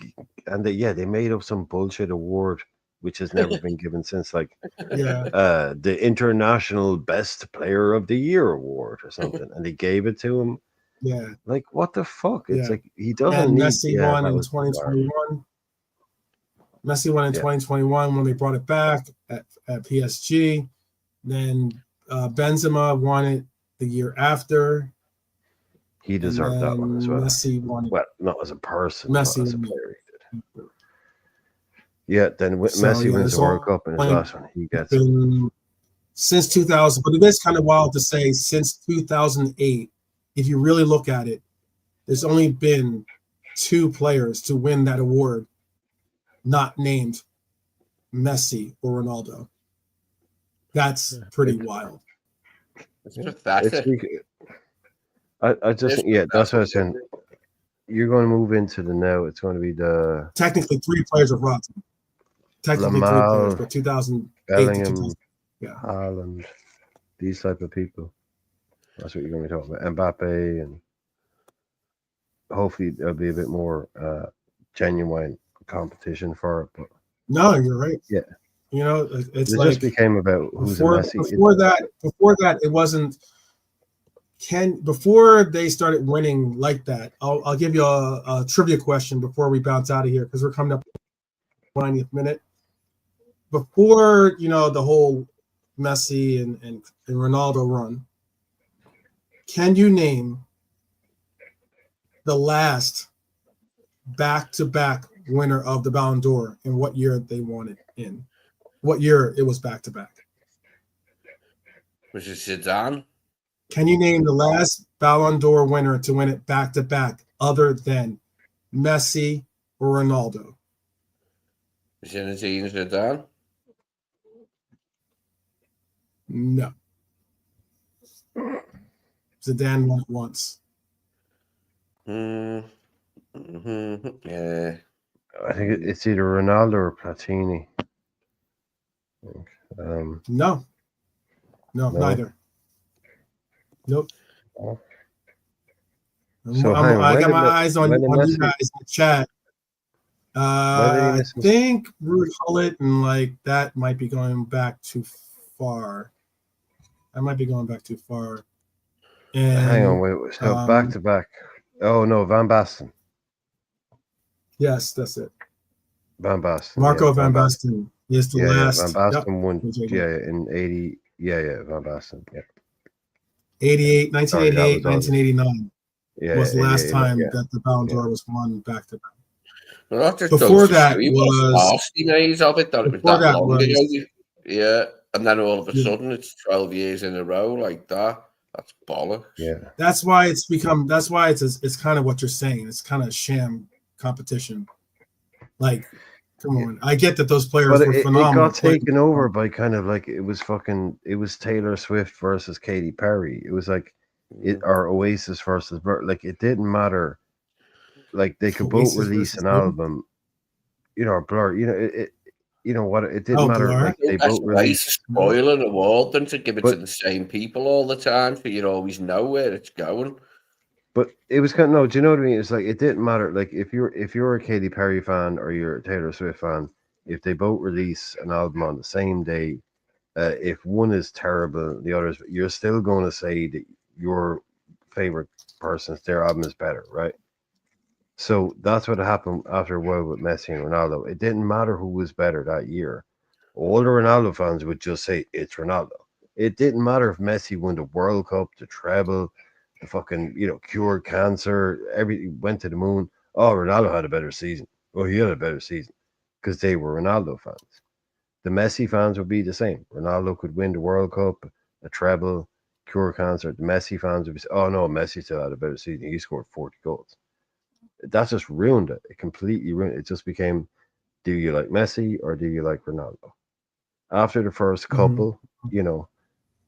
and they made up some bullshit award which has never been given since, like the International Best Player of the Year award or something, and they gave it to him. Yeah, like what the fuck? It's like he doesn't and need. Messi won in 2021. Messi won in 2021 when they brought it back at PSG. Then Benzema won it the year after. He deserved that one as well. Messi won it. Well, not as a person, Messi as a player. He did. Yeah, then Messi wins the World Cup in his last one. He gets it. Since 2000, but it is kind of wild to say since 2008. If you really look at it, there's only been 2 players to win that award, not named Messi or Ronaldo. That's pretty wild. It's pathetic. I just think, that's what I was saying. You're going to move into the now. It's going to be the technically 3 players of rotten. Technically Lamal, 3 players, but 2008 Bellingham, to 2000, Haaland, these type of people. That's what you're going to be talking about. Mbappe, and hopefully there'll be a bit more genuine competition for it. But no, you're right. Yeah, it's it like just became about who's before, a Messi. Before that, it wasn't. Before they started winning like that, I'll give you a trivia question before we bounce out of here because we're coming up 90th minute. Before the whole Messi and Ronaldo run. Can you name the last back-to-back winner of the Ballon d'Or and what year they won it in? What year it was back-to-back? Was it Zidane? Can you name the last Ballon d'Or winner to win it back-to-back other than Messi or Ronaldo? Zinedine Zidane? No. Zidane won it once. Yeah. I think it's either Ronaldo or Platini. No, neither. Nope. Oh. So I got my eyes on you guys in the chat. I think Ruud Gullit and that might be going back too far. I might be going back too far. And, hang on, wait. So back to back. Oh no, Van Basten. Yes, that's it. Van Basten. Marco Van Basten is the last. Van Basten won. In 80. Van Basten. 1988, 1989 was the last time that the Ballon d'Or was won back to back. Well, before that was nasty days of it. That it was that long ago. Yeah, and then all of a sudden it's 12 years in a row like that. That's bollocks. Yeah, that's why it's become. That's why it's kind of what you're saying. It's kind of sham competition. Like, come on. I get that those players were phenomenal. It got taken over by kind of like it was Taylor Swift versus Katy Perry. It was like or Oasis versus like it didn't matter. Like they could both release an album, Blur. It didn't matter. Blur. Like they both released. Spoil an award than to give it to the same people all the time, so you always know where it's going. But it was kind of no. Do you know what I mean? It's like it didn't matter. Like if you're a Katy Perry fan or you're a Taylor Swift fan, if they both release an album on the same day, if one is terrible, the others, you're still going to say that your favorite their album is better, right? So that's what happened after a while with Messi and Ronaldo. It didn't matter who was better that year. All the Ronaldo fans would just say it's Ronaldo. It didn't matter if Messi won the World Cup, the treble, the fucking, cured cancer, went to the moon. Oh, Ronaldo had a better season. Oh, he had a better season because they were Ronaldo fans. The Messi fans would be the same. Ronaldo could win the World Cup, a treble, cure cancer. The Messi fans would be, oh no, Messi still had a better season. He scored 40 goals. That just ruined it. It completely ruined it. It just became, do you like Messi or do you like Ronaldo? After the first couple, it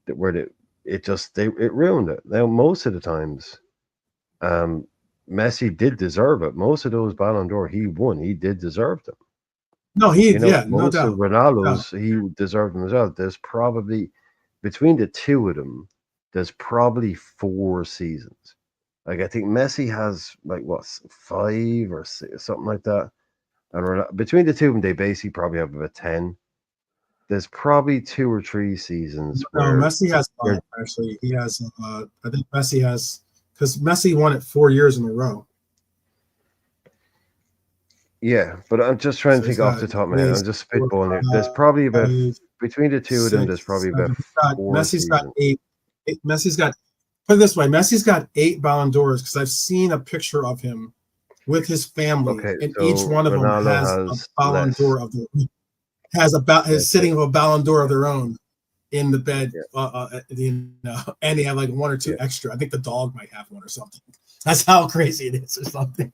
ruined it. Now, most of the times, Messi did deserve it. Most of those Ballon d'Or he won, he did deserve them. No, no doubt. Of Ronaldo's, he deserved them as well. There's probably, between the two of them, there's probably 4 seasons. Like, I think Messi has, 5 or 6, something like that. And between the two of them, they basically probably have about 10. There's probably 2 or 3 seasons. No, Messi has 5, actually. He has, I think Messi has, because Messi won it 4 years in a row. Yeah, but I'm just trying to think off the top of my head. I'm just spitballing here. There's probably about, between the two of them, there's probably about 4 Messi's got 8. Messi's got, put it this way, Messi's got 8 Ballon d'Ors because I've seen a picture of him with his family, and so each one of them has a Ballon d'Or of their own. Is sitting of a Ballon d'Or of their own in the bed, and they have like 1 or 2 extra. I think the dog might have one or something. That's how crazy it is, or something.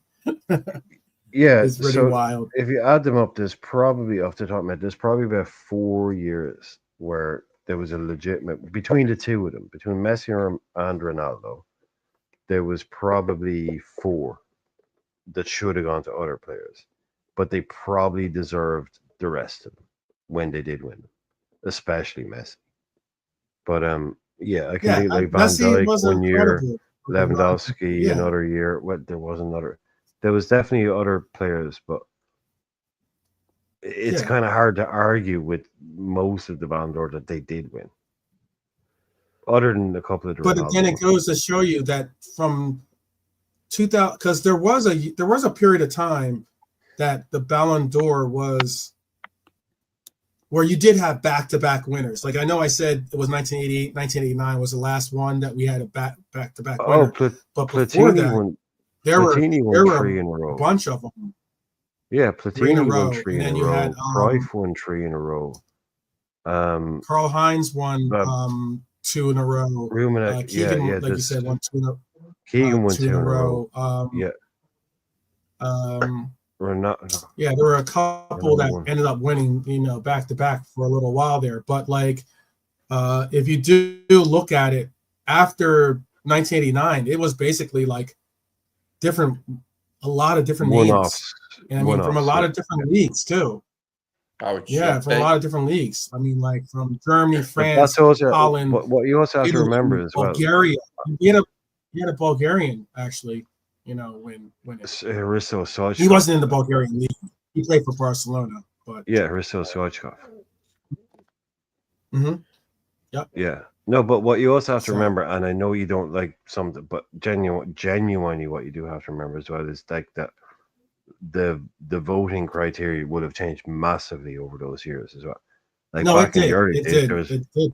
Yeah, it's really wild. If you add them up, there's probably, off the top of my head, there's probably about 4 years where there was a legitimate, between the two of them, between Messi and Ronaldo, there was probably 4 that should have gone to other players, but they probably deserved the rest of them when they did win them, especially Messi. But I can think like Van Dijk 1 year, Lewandowski another year. There was another. There was definitely other players, but it's kind of hard to argue with most of the Ballon d'Or that they did win, other than a couple of. But then it goes to show you that from 2000, because there was a period of time that the Ballon d'Or was where you did have back-to-back winners. Like, I know I said it was 1988, 1989 was the last one that we had a back-to-back winner. But before that, there were 3 in a row. A bunch of them. Yeah, Platini won 3 in a row. Cruyff won 3 in a row. Karl-Heinz won 2 in a row. Rummenigge, Keegan, like you said, won 2 in a row. Keegan won 2 in a row. There were a couple that ended up winning, back to back for a little while there. But like, if you do look at it after 1989, it was basically like a lot of different names, and I mean from a lot of different leagues too. From a lot of different leagues. I mean, like from Germany, France, Holland. What you also have to remember as well, Bulgaria. He had a Bulgarian actually. When Hristo Stoichkov. He wasn't in the Bulgarian league. He played for Barcelona, but Hristo Stoichkov. Yep. Yeah. No, but what you also have to remember, and I know you don't like something, but genuinely, what you do have to remember as well is like that the voting criteria would have changed massively over those years as well. Like back in the early days,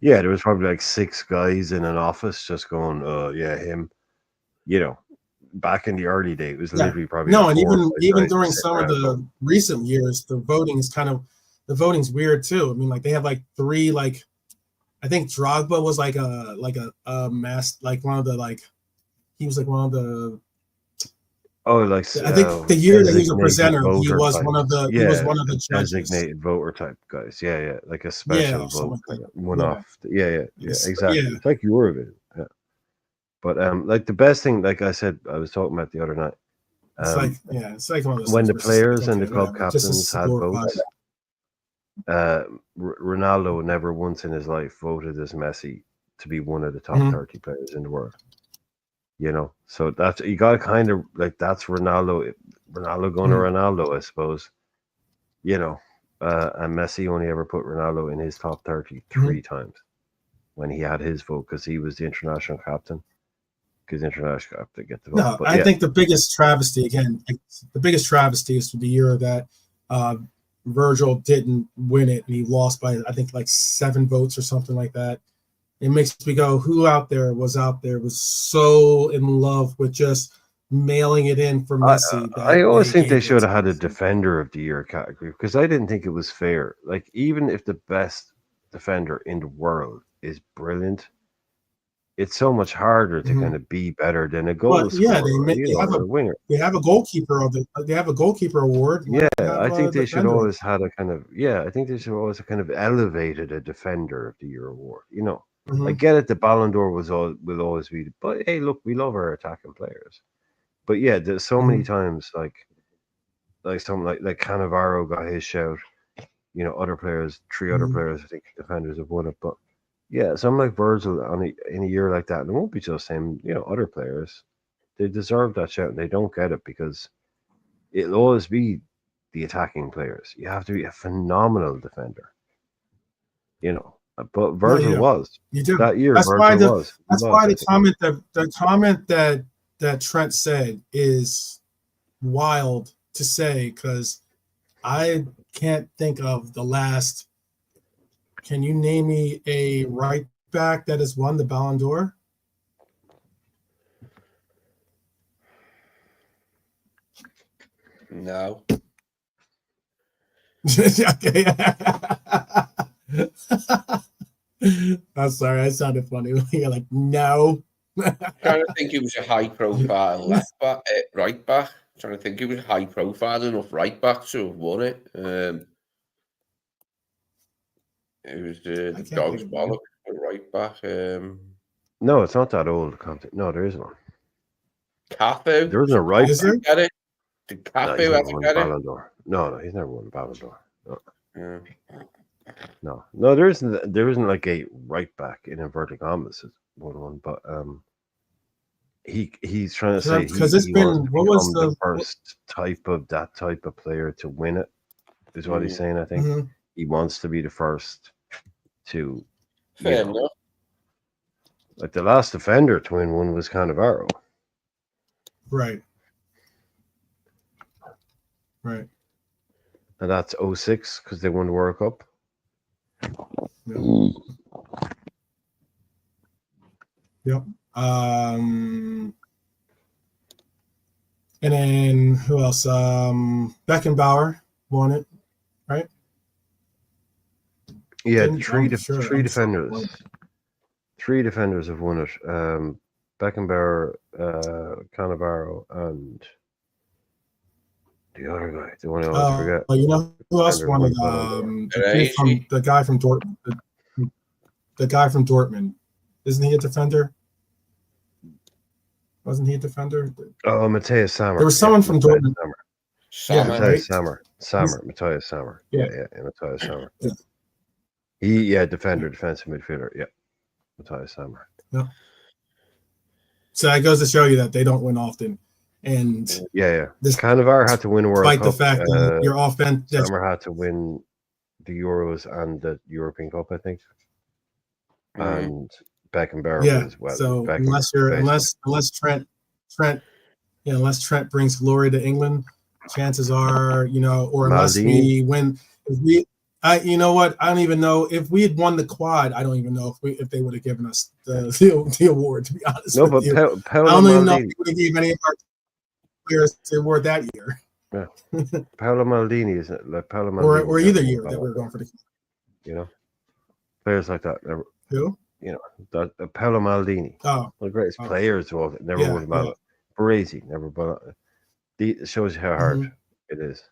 there was probably like 6 guys in an office just going, him. Back in the early days, it was literally probably and even during some of the recent years, the voting's weird too. I mean, like they have like 3, like I think Drogba was like a mass, like one of the he was like one of the. I think the year that he was a presenter, he was one of the judges. Designated voter type guys. Yeah, like a special vote, one off. Yeah, exactly. It's like Eurovision. Yeah. But like the best thing, like I said, I was talking about the other night. It's like one of those when the players and the club captains had votes. Ronaldo never once in his life voted as Messi to be one of the top 30 players in the world. So that's, you got to kind of like, that's Ronaldo going to Ronaldo, I suppose. And Messi only ever put Ronaldo in his top 30 3 times when he had his vote, because he was the international captain. Because international captain get the vote. No, I think the biggest travesty is the year that Virgil didn't win it and he lost by, I think, like 7 votes or something like that. It makes me go, who out there was so in love with just mailing it in for Messi? I always think they should have had a Defender of the Year category, because I didn't think it was fair. Like, even if the best defender in the world is brilliant, it's so much harder to kind of be better than a goal scorer, a winger. They have a goalkeeper award. Yeah, I think they should always had a kind of I think they should always have kind of elevated a Defender of the Year award. You know, I get it. The Ballon d'Or will always be, but hey, look, we love our attacking players. But yeah, there's so many times like something like Cannavaro got his shout. You know, other players, 3 other players, I think defenders have won it, but. Yeah, something like Virgil in a year like that, and it won't be just him. You know, other players, they deserve that shout, and they don't get it because it'll always be the attacking players. You have to be a phenomenal defender. You know, but Virgil was that year. That's Virgil why that's why the comment that Trent said is wild to say, because I can't think of the last. Can you name me a right back that has won the Ballon d'Or? No. Okay. I'm sorry, I sounded funny. You're like, no. I'm trying to think he was a high-profile left back, right back. I'm trying to think he was high-profile enough right back to have won it. It was the dog's bollock, right back. No, it's not that old. No, there isn't one. Cafu. There isn't a right back. Get it? Did Cafu ever get it? No, he's never won the Ballon d'Or. No. No, there isn't like a right back in inverted commas one, but he's trying to say because it's been the first type of player to win it, is what he's saying. I think he wants to be the first to. Fair enough. Like the last defender to win one was Cannavaro. Right. And that's 06 because they won the World Cup. Yep. And then who else? Beckenbauer won it, right? Yeah, three defenders. 3 defenders have won it. Beckenbauer, Cannavaro, and the other guy. The one I always forget. You know who else won it? The guy from Dortmund. The guy from Dortmund. Isn't he a defender? Wasn't he a defender? Oh, Matthias Sammer. There was someone from Dortmund. Matthias Sammer. Matthias Sammer. Yeah, Matthias Sammer. Yeah. Defensive midfielder. Yeah, Matthias Sammer. Yeah. So that goes to show you that they don't win often. And this Cannavaro had to win a World Cup. Despite the fact that your offense, Sammer had to win the Euros and the European Cup, I think. And Beckenbauer as well. So unless Trent brings glory to England, chances are, or unless we win, you know what? I don't even know if we had won the quad. I don't even know if they would have given us the award. To be honest, I don't even know if they would have given any of our players the award that year. Yeah, Paolo Maldini, isn't it? Like Paolo Maldini, or either year that we were going for the. Players like that never. Who? That Paolo Maldini. Oh, one of the greatest players of all. Never won a medal. Baresi never, but it shows you how hard it is.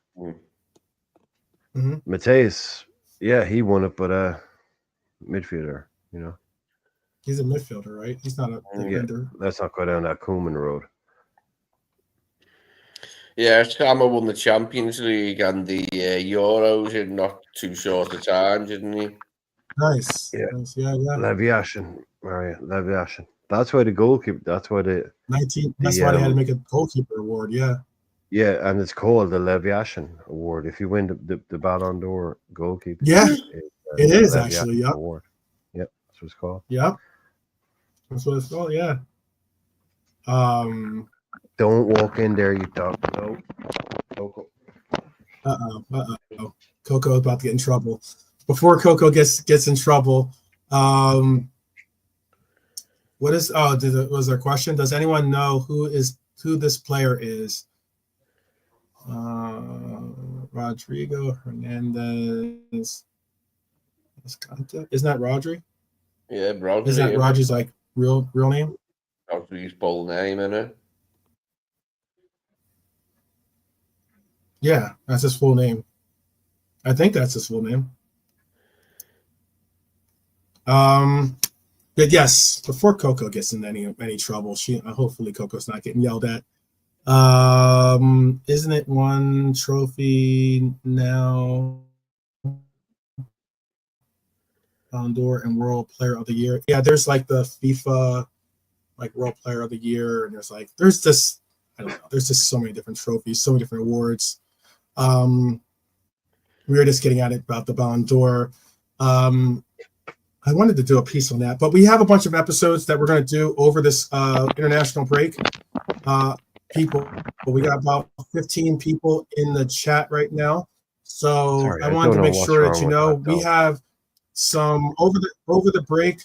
Matthias, he won it, but midfielder, He's a midfielder, right? He's not a defender. Let's not go down that Koeman road. Yeah, Sammer won the Champions League and the Euros in not too short a time, didn't he? Nice. Yeah. Nice. Leviation. That's why the goalkeeper. That's why the 19. That's why they had to make a goalkeeper award. Yeah. Yeah, and it's called the Leviation Award. If you win the Ballon d'Or goalkeeper, it is actually. Yep. Award. Yep, that's what it's called. Yep, that's what it's called. Yeah. Don't walk in there, you dog. No. Uh-oh. Coco is about to get in trouble. Before Coco gets in trouble, what is? Oh, was there a question? Does anyone know who this player is? Rodrigo Hernandez. Isn't that Rodri? Yeah, Rodri. Is that Rodri's like real name? Rodri's full name, innit? Yeah, that's his full name. I think that's his full name. But yes, before Coco gets in any trouble, hopefully Coco's not getting yelled at. Isn't it one trophy now? Ballon d'Or and World Player of the Year. Yeah, there's like the FIFA like World Player of the Year, and there's just I don't know. There's just so many different trophies, so many different awards. We were just getting at it about the Ballon d'Or. I wanted to do a piece on that, but we have a bunch of episodes that we're going to do over this international break. People, we got about 15 people in the chat right now, so Sorry, I wanted to make sure that you know we have some over the break.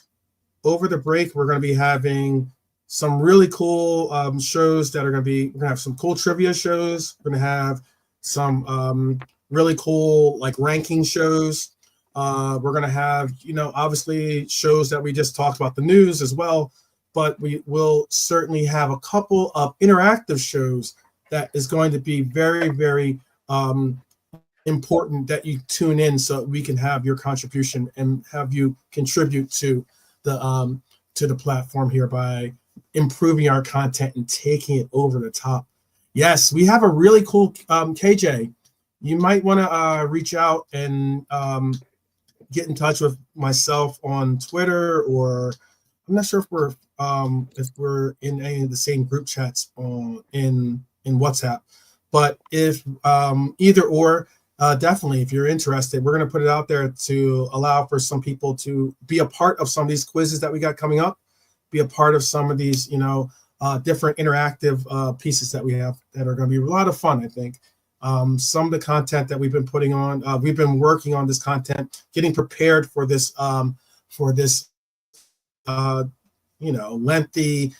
Over the break, we're going to be having some really cool shows that are going to be. We're going to have some cool trivia shows. We're going to have some really cool like ranking shows. We're going to have, obviously shows that we just talked about, the news as well, but we will certainly have a couple of interactive shows that is going to be very, very important that you tune in so we can have your contribution and have you contribute to the platform here by improving our content and taking it over the top. Yes, we have a really cool KJ. You might want to reach out and get in touch with myself on Twitter, or I'm not sure if we're in any of the same group chats in WhatsApp. But if either or, definitely, if you're interested, we're going to put it out there to allow for some people to be a part of some of these quizzes that we got coming up, be a part of some of these, different interactive pieces that we have that are going to be a lot of fun, I think. Some of the content that we've been putting on, we've been working on this content, getting prepared for this, lengthy,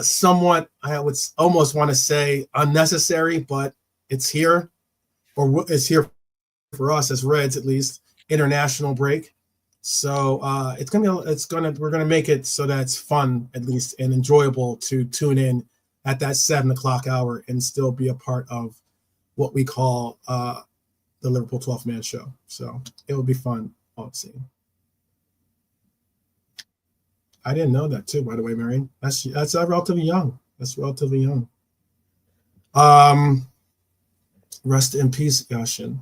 somewhat, I would almost want to say unnecessary, but it's here, or it's here for us as Reds, at least, international break. So we're gonna make it so that it's fun, at least, and enjoyable to tune in at that 7 o'clock hour and still be a part of what we call the Liverpool 12th Man Show. So it will be fun. Let's see. I didn't know that too, by the way, Marion. That's relatively young. That's relatively young. Rest in peace, Yashin.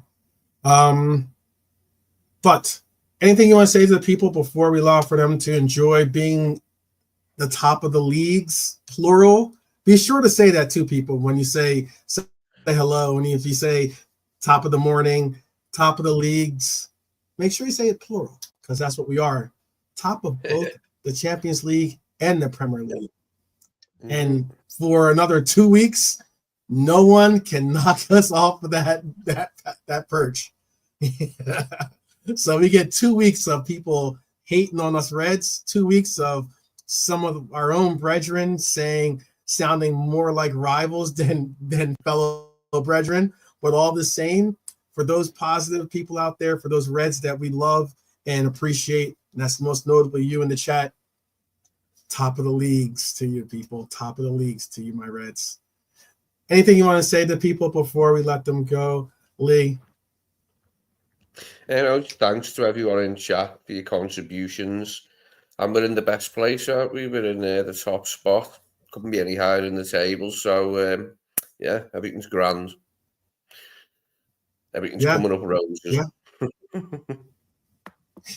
But anything you want to say to the people before we allow for them to enjoy being the top of the leagues, plural? Be sure to say that to people when you say hello, and if you say top of the morning, top of the leagues, make sure you say it plural, because that's what we are. Top of both the Champions League and the Premier League. And for another 2 weeks, no one can knock us off of that perch. So we get 2 weeks of people hating on us Reds, 2 weeks of some of our own brethren sounding more like rivals than fellow brethren, but all the same, for those positive people out there, for those Reds that we love and appreciate, and that's most notably you in the chat, top of the leagues to you people, top of the leagues to you, my Reds. Anything you want to say to people before we let them go, Lee? Thanks to everyone in chat for your contributions. And we're in the best place, aren't we? We're in the top spot. Couldn't be any higher in the table. So, yeah, everything's grand. Everything's coming up roses.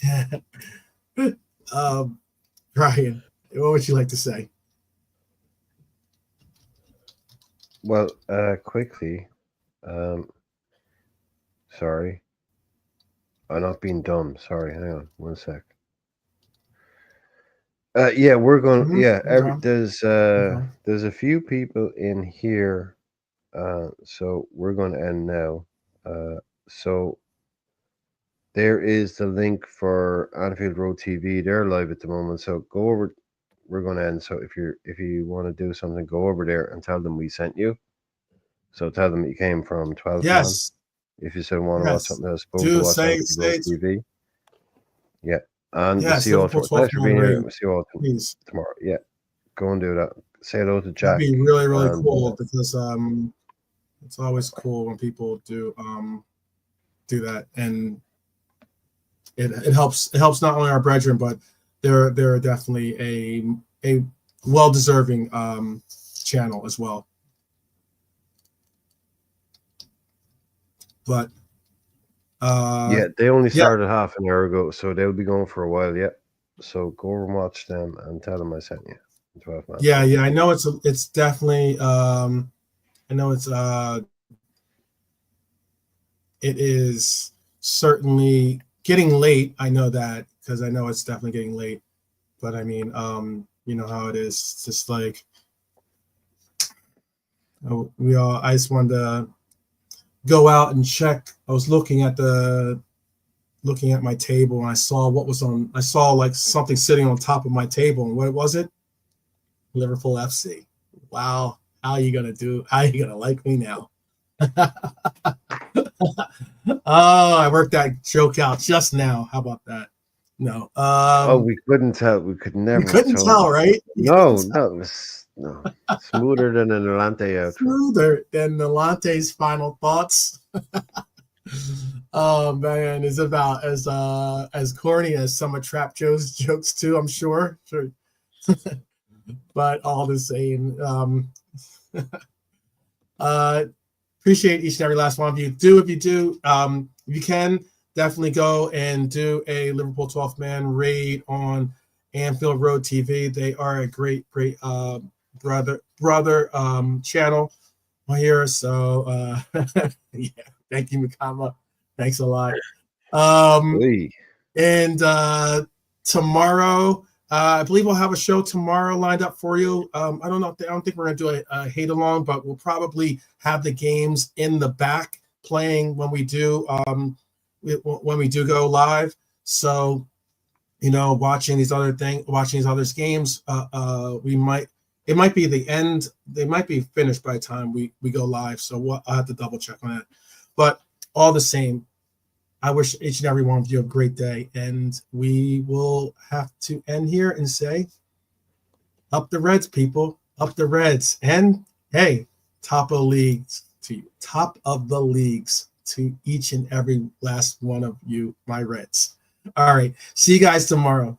Yeah. Brian, what would you like to say? Well, quickly, sorry. I'm not being dumb. Sorry, hang on 1 sec. Yeah, we're going. There's a few people in here, so we're going to end now. So there is the link for Anfield Road TV. They're live at the moment, so go over. We're going to end. So if you want to do something, go over there and tell them we sent you. So tell them you came from 12 Yes. Man. If you still want to watch something else, go Do to watch Anfield Road TV. Yeah, and we'll see you all tomorrow. Thanks for being here. We'll see you all tomorrow. Yeah, go and do that. Say hello to Jack. That'd be really, really cool because it's always cool when people do that, and it helps not only our brethren, but they're definitely a well-deserving channel as well. But yeah, they only started half an hour ago, so they'll be going for a while yet. So go over and watch them and tell them I sent you. 12 Man. Yeah, I know it's definitely I know it is certainly getting late. I know that because I know it's definitely getting late. But I mean, you know how it is. It's just like I just wanted to go out and check. I was looking at my table and I saw what was on. I saw like something sitting on top of my table, and what was it? Liverpool FC. Wow, how are you gonna like me now? Oh, I worked that joke out just now. How about that? No. We couldn't tell. We could never. We couldn't tell, right? No, it was smoother than an Alante outro. Smoother than Alante's final thoughts. Oh man, it's about as corny as some of Trap Joe's jokes too. I'm sure. But all the same, appreciate each and every last one of you. If you can, definitely go and do a Liverpool 12th Man raid on Anfield Road TV. They are a great brother channel here. So yeah, thank you, Makama. Thanks a lot. And tomorrow, I believe we'll have a show tomorrow lined up for you. I don't think we're going to do a hate along, but we'll probably have the games in the back playing when we do go live. So, watching these other games, it might be the end. They might be finished by the time we go live. So I'll have to double check on that. But all the same, I wish each and every one of you a great day, and we will have to end here and say, up the Reds, people, up the Reds. And hey, top of the leagues to each and every last one of you, my Reds. All right. See you guys tomorrow.